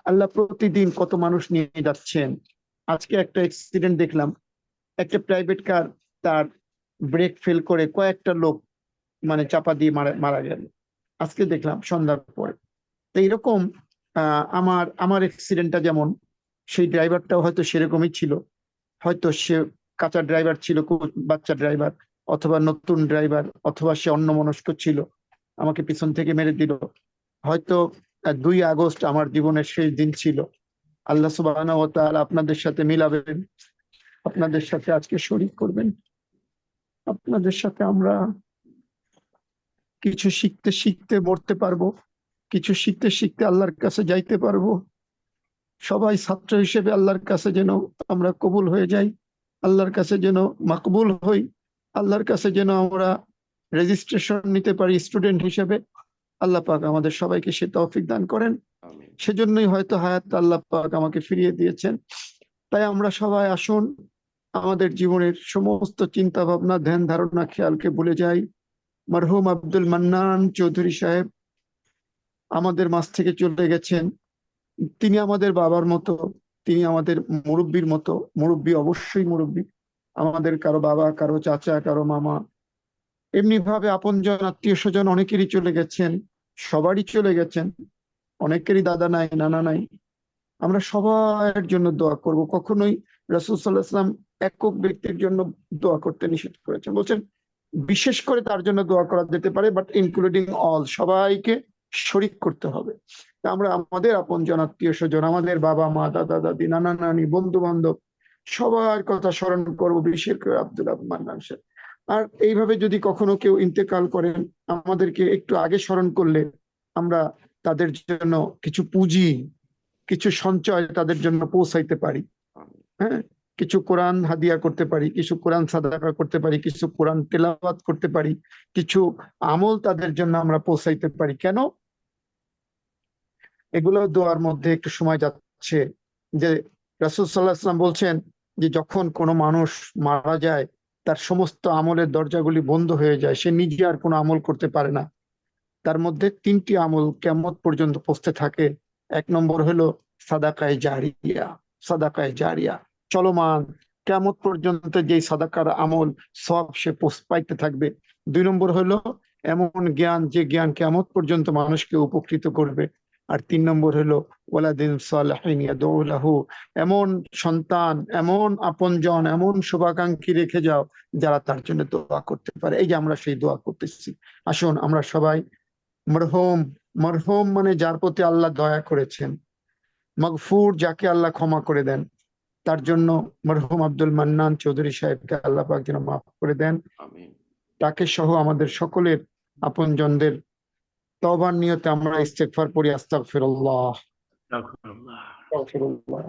আল্লাহ প্রতিদিন কত মানুষ নিয়ে যাচ্ছেন। আজকে একটা অ্যাক্সিডেন্ট দেখলাম, একটা প্রাইভেট কার তার ব্রেক ফেল করে কয়েকটা লোক মানে চাপা দিয়ে মারা গেল। আজকে দেখলাম সন্ধ্যার পরে। তো এইরকম আমার অ্যাক্সিডেন্টটা যেমন, সেই ড্রাইভারটাও হয়তো সেরকমই ছিল, হয়তো সে কাঁচা ড্রাইভার ছিল, বাচ্চা ড্রাইভার, অথবা নতুন ড্রাইভার, অথবা সে অন্যমনস্ক ছিল, আমাকে পিছন থেকে মেরে দিল। হয়তো 2 আগস্ট আমার জীবনের শেষ দিন ছিল। আল্লাহ সুবহানাহু ওয়া তাআলা আপনাদের সাথে মিলাবেন, আপনাদের সাথে আজকে শরীক করবেন, আপনাদের সাথে আমরা কিছু শিখতে শিখতে মরতে পারবো, কিছু শিখতে শিখতে আল্লাহর কাছে যাইতে পারবো। সবাই ছাত্র হিসেবে আল্লাহর কাছে যেন আমরা কবুল হয়ে যাই, আল্লাহর কাছে যেন মাকবুল হই, আল্লাহর কাছে যেন আমরা রেজিস্ট্রেশন নিতে পারি স্টুডেন্ট হিসেবে। আল্লাহ পাক আমাদের সবাইকে সে তৌফিক দান করেন। সেজন্যই হয়তো হায়াত আল্লাহ পাক আমাকে ফিরিয়ে দিয়েছেন। তাই আমরা সবাই আসুন আমাদের জীবনের সমস্ত চিন্তা ভাবনা, ধ্যান ধারণা, খেয়ালকে ভুলে যাই। মরহুম আব্দুল মান্নান চৌধুরী সাহেব আমাদের মাঝ থেকে চলে গেছেন। তিনি আমাদের বাবার মতো, তিনি আমাদের মুরব্বীর মতো। মুরব্বী, অবশ্যই মুরব্বী, আমাদের কারো বাবা, কারো চাচা, কারো মামা। এমনি ভাবে আপনজন, আত্মীয় স্বজন অনেকেরই চলে গেছেন, সবারই চলে গেছেন, অনেকেরই দাদা নাই, নানা নাই। আমরা সবার জন্য দোয়া করব। কখনোই রাসূল সাল্লাল্লাহু আলাইহি ওয়াসাল্লাম একক ব্যক্তির জন্য দোয়া করতে নিষেধ করেছেন, বলছেন বিশেষ করে তার জন্য দোয়া করা যেতে পারে, বাট ইনক্লুডিং অল, সবাইকে শরীক করতে হবে। আমরা আমাদের আপনজন, আত্মীয় স্বজন, আমাদের বাবা মা, দাদা দাদি, নানা নানি, বন্ধু বান্ধব, সবার কথা স্মরণ করবো, বিশেষ করে আব্দুল মান্নান সাহেব। আর এইভাবে যদি কখনো কেউ ইন্তেকাল করেন, আমাদেরকে একটু আগে স্মরণ করলে আমরা তাদের জন্য কিছু পুঁজি, কিছু সঞ্চয় তাদের জন্য পৌঁছাইতে পারি। হ্যাঁ, কিছু কোরআন হাদিয়া করতে পারি, কিছু কোরআন সাদাকা করতে পারি, কিছু কোরআন তেলাওয়াত করতে পারি, কিছু আমল তাদের জন্য আমরা পৌঁছাইতে পারি। কেন? এগুলো দোয়ার মধ্যে একটু সময় যাচ্ছে। যে রাসূল সাল্লাল্লাহু আলাইহি ওয়াসাল্লাম বলছেন যে যখন কোনো মানুষ মারা যায়, তার সমস্ত আমলের দরজাগুলি বন্ধ হয়ে যায়, সে নিজে আর কোনো আমল করতে পারে না। তার মধ্যে 3টি আমল কিয়ামত পর্যন্ত পৌঁছতে থাকে। 1 নম্বর হলো সাদাকায়ে জারিয়া, সাদাকায়ে জারিয়া, চলমান, কিয়ামত পর্যন্ত যেই সাদাকার আমল সব সে পাইতে থাকবে। 2 নম্বর হলো এমন জ্ঞান, যে জ্ঞান কিয়ামত পর্যন্ত মানুষকে উপকৃত করবে। আর 3 নম্বর হলো ওয়ালাদিন সালিহিন ইয়াদউ লাহু, এমন সন্তান, এমন আপনজন, এমন শুভাকাঙ্ক্ষী রেখে যাও যারা তার জন্য দোয়া করতে পারে। এই যে আমরা সেই দোয়া করতেছি। আসুন আমরা সবাই মরহুম, মরহুম মানে যার প্রতি আল্লাহ দয়া করেছেন, মাগফুর যাকে আল্লাহ ক্ষমা করে দেন, তার জন্য মরহুম আব্দুল মান্নান চৌধুরী সাহেবকে আল্লাহ পাক যেন মাফ করে দেন। তাকে সহ আমাদের সকলের আপনজনদের তওবার নিয়তে আমরা ইস্তেগফার পড়ি। আস্তাগফিরুল্লাহ, আস্তাগফিরুল্লাহ।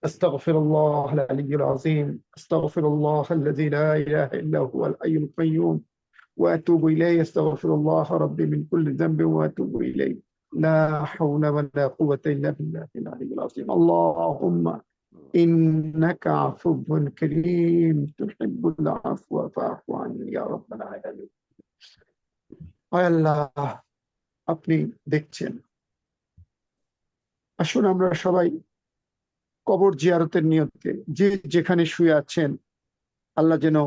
أستغفر الله العلي العظيم، أستغفر الله الذي لا إله إلا هو الحي القيوم وأتوب إليه. أستغفر الله ربي من كل ذنب وأتوب إليه. لا حول ولا قوة إلا بالله العلي العظيم. اللهم إنك عفو كريم تحب العفو فاعف عني يا رب العالمين. আল্লাহ, আপনি দেখছেন। আসুন আমরা সবাই কবর জিয়ারতের নিয়তে যে যেখানে শুয়ে আছেন, আল্লাহ যেন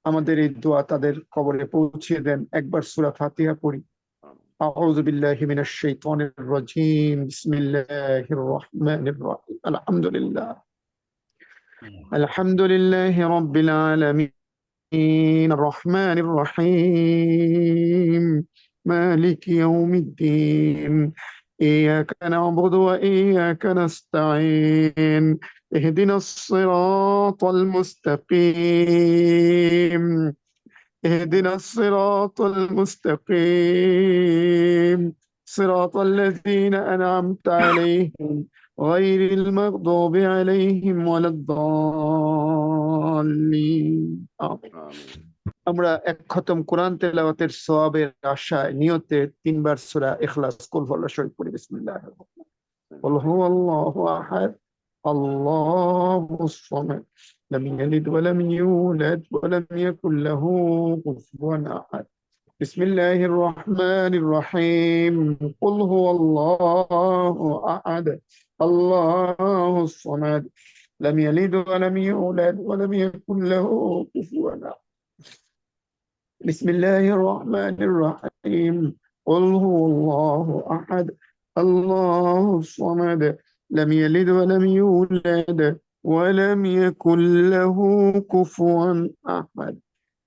আমাদের এই দোয়া তাদের কবরে পৌঁছিয়ে দেন। একবার সূরা ফাতিহা পড়ি। আউযু বিল্লাহি মিনাশ শাইতানির রাজীম। বিসমিল্লাহির রহমানির রহিম। আলহামদুলিল্লাহ আলহামদুলিল্লাহি রাব্বিল আলামিন রহমানির রহিম মালিকি ইয়াউমিদ্দিন إياك نعبد وإياك نستعين اهدنا الصراط المستقيم اهدنا الصراط المستقيم صراط الذين أنعمت عليهم غير المغضوب عليهم ولا الضالين آمين. আমরা এক খতম কোরআন তেলাওয়াতের সওয়াবের আশায় নিয়তে 3 বার সূরা ইখলাস কুল হুয়াল্লাহু শরীফ পড়ি। বিসমিল্লাহির রহমানির রহিম। কুল হুয়াল্লাহু আহাদ আল্লাহুস সামাদ লাম ইয়ালিদ ওয়া লাম ইউলাদ ওয়া লাম ইয়াকুল লাহু কুফুওয়ান আহাদ। বিসমিল্লাহির রহমানির রহিম। কুল হুয়াল্লাহু আহাদ আল্লাহুস সামাদ লাম ইয়ালিদ ওয়া লাম ইউলাদ ওয়া লাম ইয়াকুল লাহু কুফুওয়ান আহাদ। بسم الله الرحمن الرحيم. قل هو الله أحد الله الصمد لم يلد ولم يولد ولم يكن له كفوا أحد.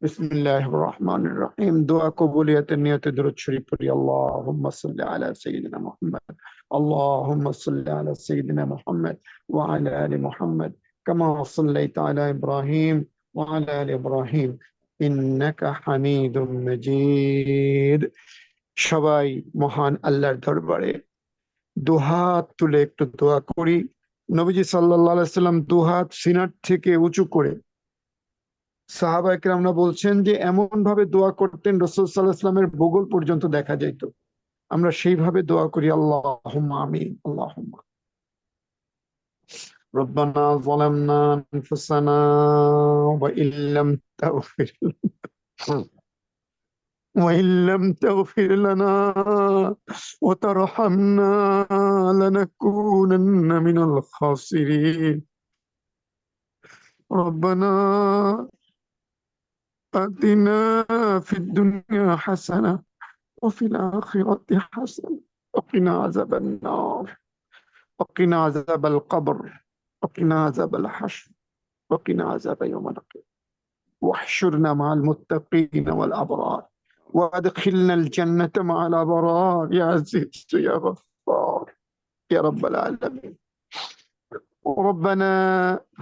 بسم الله الرحمن الرحيم. دعاء قبولية النية درود شريف پڑھی. اللهم صل على سيدنا محمد اللهم صل على سيدنا محمد وعلى آل محمد كما صليت على إبراهيم وعلى آل إبراهيم ইন্নাকা হামিদুম মাজিদ। সবাই মহান আল্লাহর দরবারে দুহাত তুলে একটু দোয়া করি। নবীজি সাল্লাল্লাহু আলাইহি সাল্লাম দুহাত সিনার থেকে উঁচু করে, সাহাবায়ে কেরামরা বলছেন যে এমন ভাবে দোয়া করতেন রাসূল সাল্লাল্লাহু আলাইহি সাল্লামের বগল পর্যন্ত দেখা যেত। আমরা সেইভাবে দোয়া করি। আল্লাহুম্মা আমিন। আল্লাহুম্মা ربنا ظلمنا أنفسنا وإن لم تغفر لنا وترحمنا لنكونن من الخاسرين. ربنا آتنا في الدنيا حسنة وفي الآخرة حسنة وقنا عذاب النار وقنا عذاب القبر وقنا عذاب الحشر وقنا عذاب يوم القيامة واحشرنا مع المتقين والأبرار وادخلنا الجنة مع الأبرار يا عزيز يا غفار يا رب العالمين. ربنا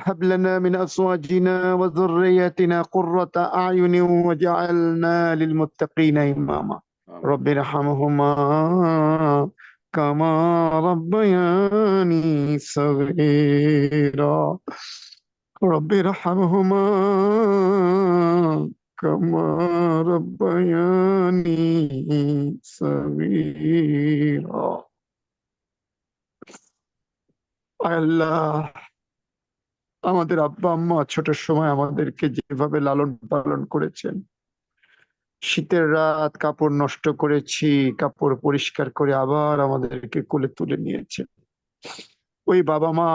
هب لنا من أزواجنا وذرياتنا قرة أعين واجعلنا للمتقين إماما. رب ارحمهما كما ربياني صغيرا. رب ارحمهما كما ربياني صغيرا. আল্লাহ, আমাদের আব্বা আম্মা ছোট সময় আমাদেরকে যেভাবে লালন পালন করেছেন, শীতের রাত কাপড় নষ্ট করেছি, কাপড় পরিষ্কার করে আবার আমাদেরকে কোলে তুলে নিয়েছেন। ওই বাবা মা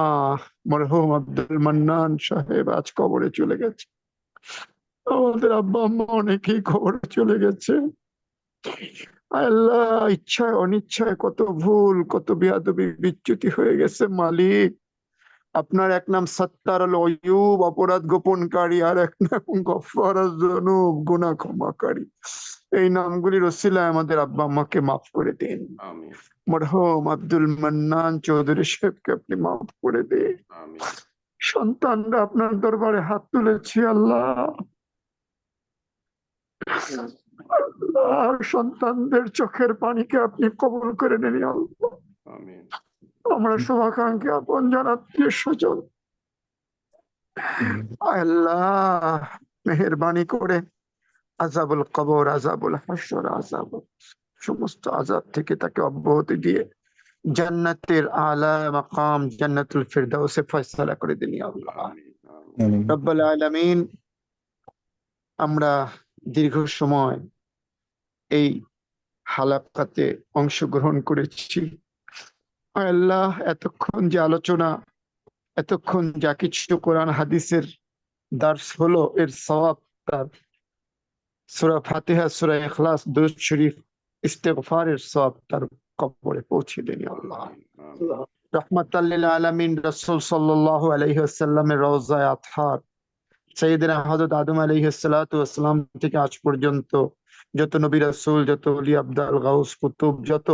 মরহুম আব্দুল মান্নান সাহেব আজ কবরে চলে গেছে। আমাদের আব্বা আম্মা অনেকেই কবরে চলে গেছে। আল্লাহ, ইচ্ছায় অনিচ্ছায় কত ভুল, কত বেয়াদবি বিচ্যুতি হয়ে গেছে মালিক। আপনার এক নাম সত্তার আল অয়ুব, অপরাধ গোপনকারী, আর এক নাম গফফার আয-যুনুব, গুনাহ ক্ষমাকারী। এই নামগুলির ওসিলায় আমাদের আব্বা আম্মাকে মাফ করে দিন। আমিন। মরহুম আব্দুল মান্নান চৌধুরী সাহেবকে আপনি মাফ করে দিন। আমিন। সন্তানরা আপনার দরবারে হাত তুলেছি আল্লাহ। আর সন্তানদের চোখের পানিকে আপনি কবুল করে নিন আল্লাহ। আমিন। আমরা শুভাকাঙ্ক্ষী আপন জন আত্মীয় স্বজন আল্লাহ মেহেরবানি করে আযাবুল কবর, আযাবুল হাসর, আযাবুল সমস্ত আযাব থেকে তাকে অব্যাহতি দিয়ে জান্নাতের আলা মাকাম জান্নাতুল ফিরদাউসে ফয়সালা করে দিন ইয়া আল্লাহ। রব্বুল আলামিন, আমরা দীর্ঘ সময় এই হালাকাতে অংশগ্রহণ করেছি। আল্লাহ, এতক্ষণ যে আলোচনা, এতক্ষণ যা কিছু কোরআন হাদিসের দার্স হলো, এর সওয়াব তার সূরা ফাতিহা, সূরা ইখলাস, দুরূদ শরীফ, ইস্তেগফারের সওয়াব তার কবরে পৌঁছে দেন ইয়া আল্লাহ। রাহমাতাল লিল আলামিন রাসূল সাল্লাল্লাহু আলাইহি ওয়াসাল্লামের রওজায়ে আতহার সাইয়েদনা হযরত আদম আলাইহিস সালাতু ওয়াস সালাম থেকে আজ পর্যন্ত যত নবী রাসূল, যত ওলি আবদাল, গাউস, কুতুব, যত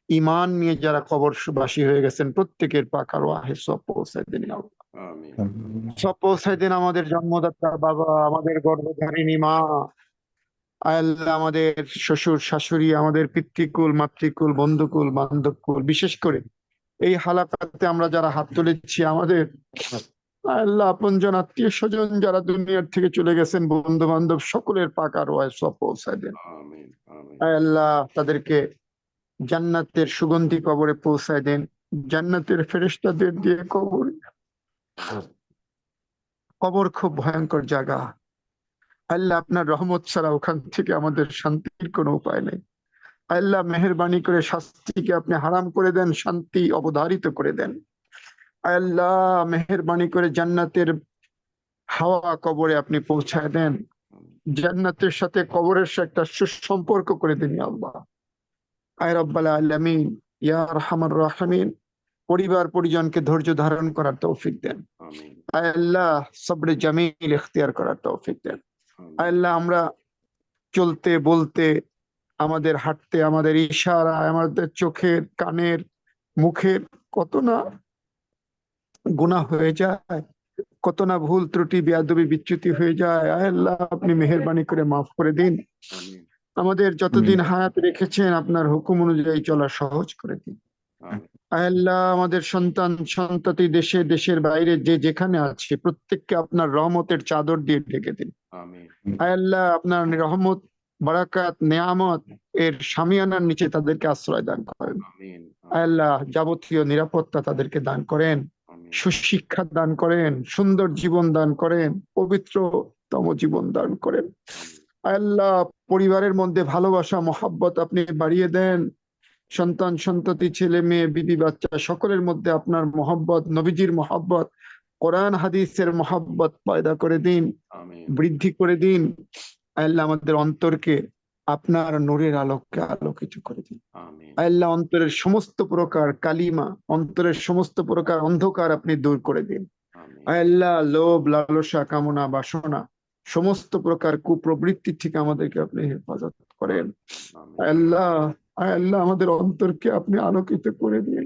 ঈমান নিয়ে যারা কবরবাসী হয়ে গেছেন, প্রত্যেকের পাক আরওয়াহে সওয়াব পৌঁছায় দেন ইয়া আল্লাহ। সব পৌঁছায় দেন আমাদের জন্মদাতা বাবা, আমাদের গর্ভধারিণী মা, আল্লাহ আমাদের শ্বশুর শাশুড়ি, আমাদের পিতৃকুল, মাতৃকুল, বন্ধুকুল, বান্ধবকুল, বিশেষ করে এই হালাকাতে আমরা যারা হাত তুলেছি, আমাদের আল্লাহ আপনজন, আত্মীয় স্বজন যারা দুনিয়ার থেকে চলে গেছেন, বন্ধু বান্ধব, সকলের পাক আরওয়াহে সওয়াব পৌঁছায় দেন আল্লাহ। তাদেরকে জান্নাতের সুগন্ধি কবরে পৌঁছায় দেন, জান্নাতের ফেরেশতাদের দিয়ে কবর খুব ভয়ঙ্কর জায়গা আল্লাহ, আপনার রহমত ছাড়া ওখান থেকে আমাদের শান্তির কোনো উপায় নেই আল্লাহ। মেহেরবানি করে শাস্তিকে আপনি হারাম করে দেন, শান্তি অবধারিত করে দেন আল্লাহ। মেহেরবানি করে জান্নাতের হাওয়া কবরে আপনি পৌঁছায় দেন, জান্নাতের সাথে কবরের একটা সুসম্পর্ক করে দেন ইয়া আল্লাহ। আয় রব্বাল আলামিন, ইয়া আরহামার রাহিমিন, পরিবার পরিজনকে ধৈর্য ধারণ করার তৌফিক দেন আয় আল্লাহ। সবরে জামিল ইখতিয়ার করার তৌফিক দেন আয় আল্লাহ। আমরা চলতে বলতে, আমাদের হাঁটতে, আমাদের ইশারা, আমাদের চোখের, কানের, মুখের কত না গুনাহ হয়ে যায়, কত না ভুল ত্রুটি, বেয়াদবি, বিচ্যুতি হয়ে যায় আয় আল্লাহ। আপনি মেহেরবানি করে মাফ করে দিন, আমাদের যতদিন হায়াত রেখেছেন আপনার হুকুম অনুযায়ী চলা সহজ করে দিন আয় আল্লাহ। আমাদের সন্তান সন্ততি দেশে, দেশের বাইরে যে যেখানে আছে, প্রত্যেককে আপনার রহমতের চাদর দিয়ে ঢেকে দিন আয় আল্লাহ। আপনার রহমত, বারাকাত, নেয়ামত এর শামিয়ানার নিচে তাদেরকে আশ্রয় দান করেন আয় আল্লাহ। যাবতীয় নিরাপত্তা তাদেরকে দান করেন, সুশিক্ষা দান করেন, সুন্দর জীবন দান করেন, পবিত্রতম জীবন দান করেন আয় আল্লাহ। পরিবারের মধ্যে ভালোবাসা, মহব্বত আপনি বাড়িয়ে দেন, সন্তান সন্ততি, ছেলে মেয়ে, বিবি বাচ্চা, সকলের মধ্যে আপনার মহব্বত, নবীজির মহব্বত, কোরআন হাদিসের মহব্বত পয়দা করে দিন, বৃদ্ধি করে দিন আল্লাহ। আমাদের অন্তরকে আপনার নূরের আলোকে আলোকিত করে দিন আল্লাহ। অন্তরের সমস্ত প্রকার কালিমা, অন্তরের সমস্ত প্রকার অন্ধকার আপনি দূর করে দিন আল্লাহ। লোভ, লালসা, কামনা, বাসনা, সমস্ত প্রকার কুপ্রবৃত্তি থেকে আমাদেরকে আপনি হেফাজত করেন আল্লাহ। আল্লাহ আমাদের অন্তরকে আপনি আলোকিত করে দিন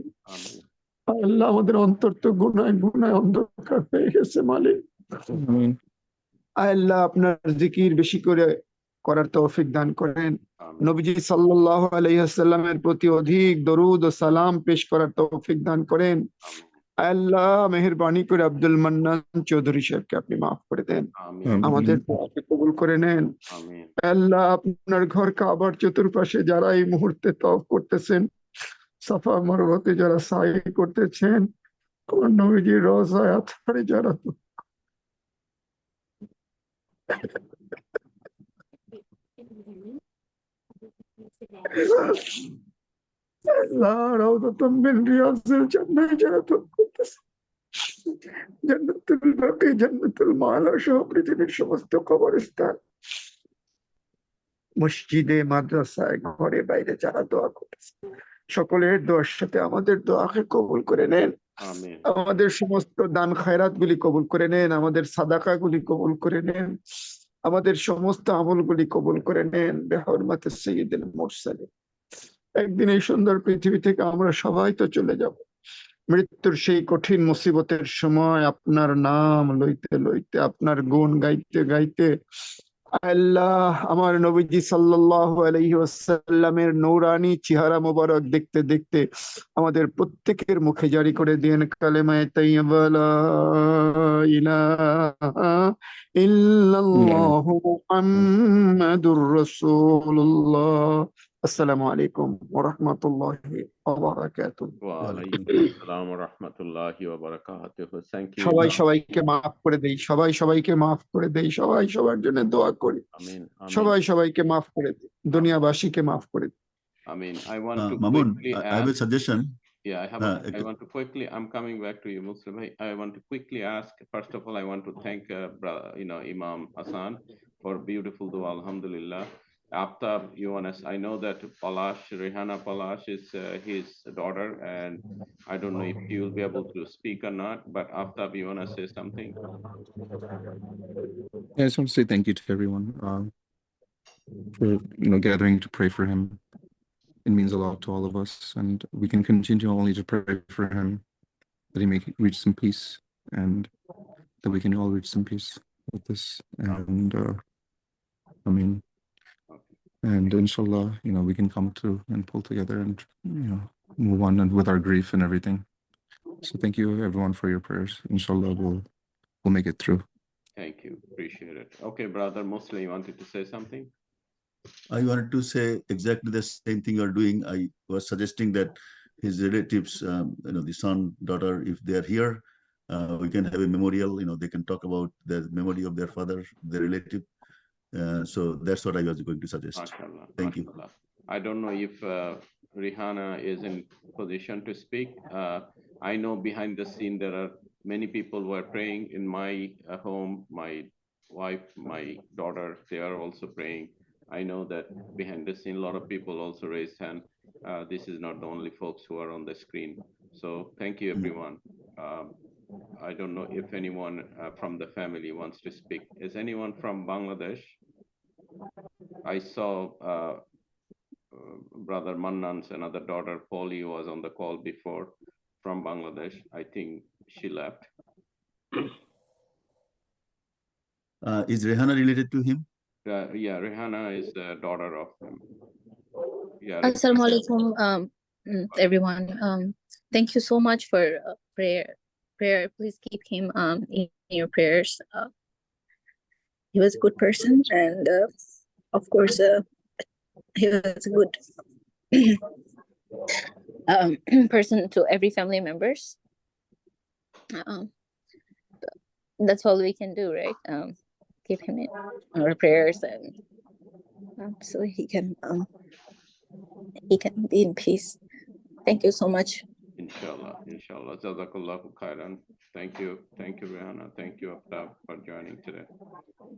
আল্লাহ। আমাদের অন্তর তো গুনায় গুনায় অন্ধকার হয়ে গেছে মালিক আল্লাহ। আপনার জিকির বেশি করে করার তৌফিক দান করেন, নবীজি সাল্লাল্লাহু আলাইহি ওয়াসাল্লামের প্রতি অধিক দরুদ ও সালাম পেশ করার তৌফিক দান করেন আল্লাহ। মেহেরবানি করে আব্দুল মান্নান চৌধুরী সাহেবকে আপনি মাফ করে দেন, আমাদের দোয়াকে কবুল করে নেন আল্লাহ। আপনার ঘর কাবার চতুর্পাশে যারা এই মুহূর্তে তওয়াফ করতেছেন, সাফা মারওয়াতে যারা সাই করতেছেন, আমার নবীজির রওজায়ে আতহারে যারা আল্লাহ, রাউদাতাম মিন রিয়াজিল জান্নাহ যারা তওয়াফ করতেছে, জান্নাতুল বাকি, জান্নাতুল মাআলা সহ পৃথিবীর সমস্ত কবরস্থান, মসজিদে, মাদ্রাসায়, ঘরে বাইরে যারা দোয়া করতেছে, সকলের দোয়ার সাথে আমাদের দোয়াকে কবুল করে নেন, আমাদের সমস্ত দান খায়রাত গুলি কবুল করে নেন, আমাদের সাদাকা গুলি কবুল করে নেন, আমাদের সমস্ত আমলগুলি কবুল করে নেন বিহুরমাতে সাইয়্যিদুল মুরসালিন। একদিন এই সুন্দর পৃথিবী থেকে আমরা সবাই তো চলে যাব, মৃত্যুর সেই কঠিন মুসিবতের সময় আপনার নাম লইতে লইতে, আপনার গুণ গাইতে গাইতে আল্লাহ আমার নবীজি সাল্লাল্লাহু আলাইহি ওয়াসাল্লামের নূরানি চেহারা মোবারক দেখতে দেখতে আমাদের প্রত্যেকের মুখে জারি করে দেন কালেমায়ে তাইয়্যিবা লা ইলাহা ইল্লাল্লাহু মুহাম্মাদুর রাসূলুল্লাহ। আসসালামু আলাইকুম ওয়া রাহমাতুল্লাহি ওয়া বারাকাতুহু। ওয়ালাইকুম আসসালাম ওয়া রাহমাতুল্লাহি ওয়া বারাকাতুহু। Thank you. সবাই সবাইকে মাফ করে দেই, সবাই সবাইকে মাফ করে দেই, সবাই সবার জন্য দোয়া করি, আমিন আমিন সবাই সবাইকে মাফ করে দিই, দুনিয়াবাসীকে মাফ করে দিই। আমিন। I want to Mamun, quickly I have a ask. suggestion. Yeah, I want to quickly, I'm coming back to you, Muslim. I want to quickly ask, first of all, I want to thank, Imam Hassan for beautiful dua, alhamdulillah. After Yohannes, I know that Rehana Palash is his daughter, and I don't know if he will be able to speak or not, but after Yohannes says something. I just want to say thank you to everyone for gathering to pray for him. It means a lot to all of us, and we can continue only to pray for him that he may reach some peace, and that we can all reach some peace with this. And and inshallah, we can come through and pull together and move on and with our grief and everything. So thank you everyone for your prayers. Inshallah, we'll make it through. Thank you, appreciate it. Okay, brother Muslim, you wanted to say something? I wanted to say exactly the same thing you're doing. I was suggesting that his relatives, the son, daughter, if they are here, we can have a memorial. They can talk about the memory of their father, their relative. So that's what I was going to suggest. MashaAllah, Thank you. MashaAllah. I don't know if Rehana is in position to speak. I know behind the scene there are many people who are praying in my home. My wife, my daughter, they are also praying. I know that behind the scene, a lot of people also raised hand. This is not the only folks who are on the screen. So thank you, everyone. I don't know if anyone from the family wants to speak. Is anyone from Bangladesh? I saw Brother Mannan's another daughter, Polly, was on the call before from Bangladesh. I think she left. Is Rehana related to him? Yeah, Rehana is the daughter of him. Yeah, Assalamu alaikum, everyone. Thank you so much for prayer. Please keep him in your prayers. He was a good person, and of course, he was a good person to every family members. That's all we can do, right? Keep him in our prayers, and so he can be in peace. Thank you so much. Inshallah, inshallah. Jazakallahu khairan. Thank you, Rehana. Thank you, Aftab, for joining today.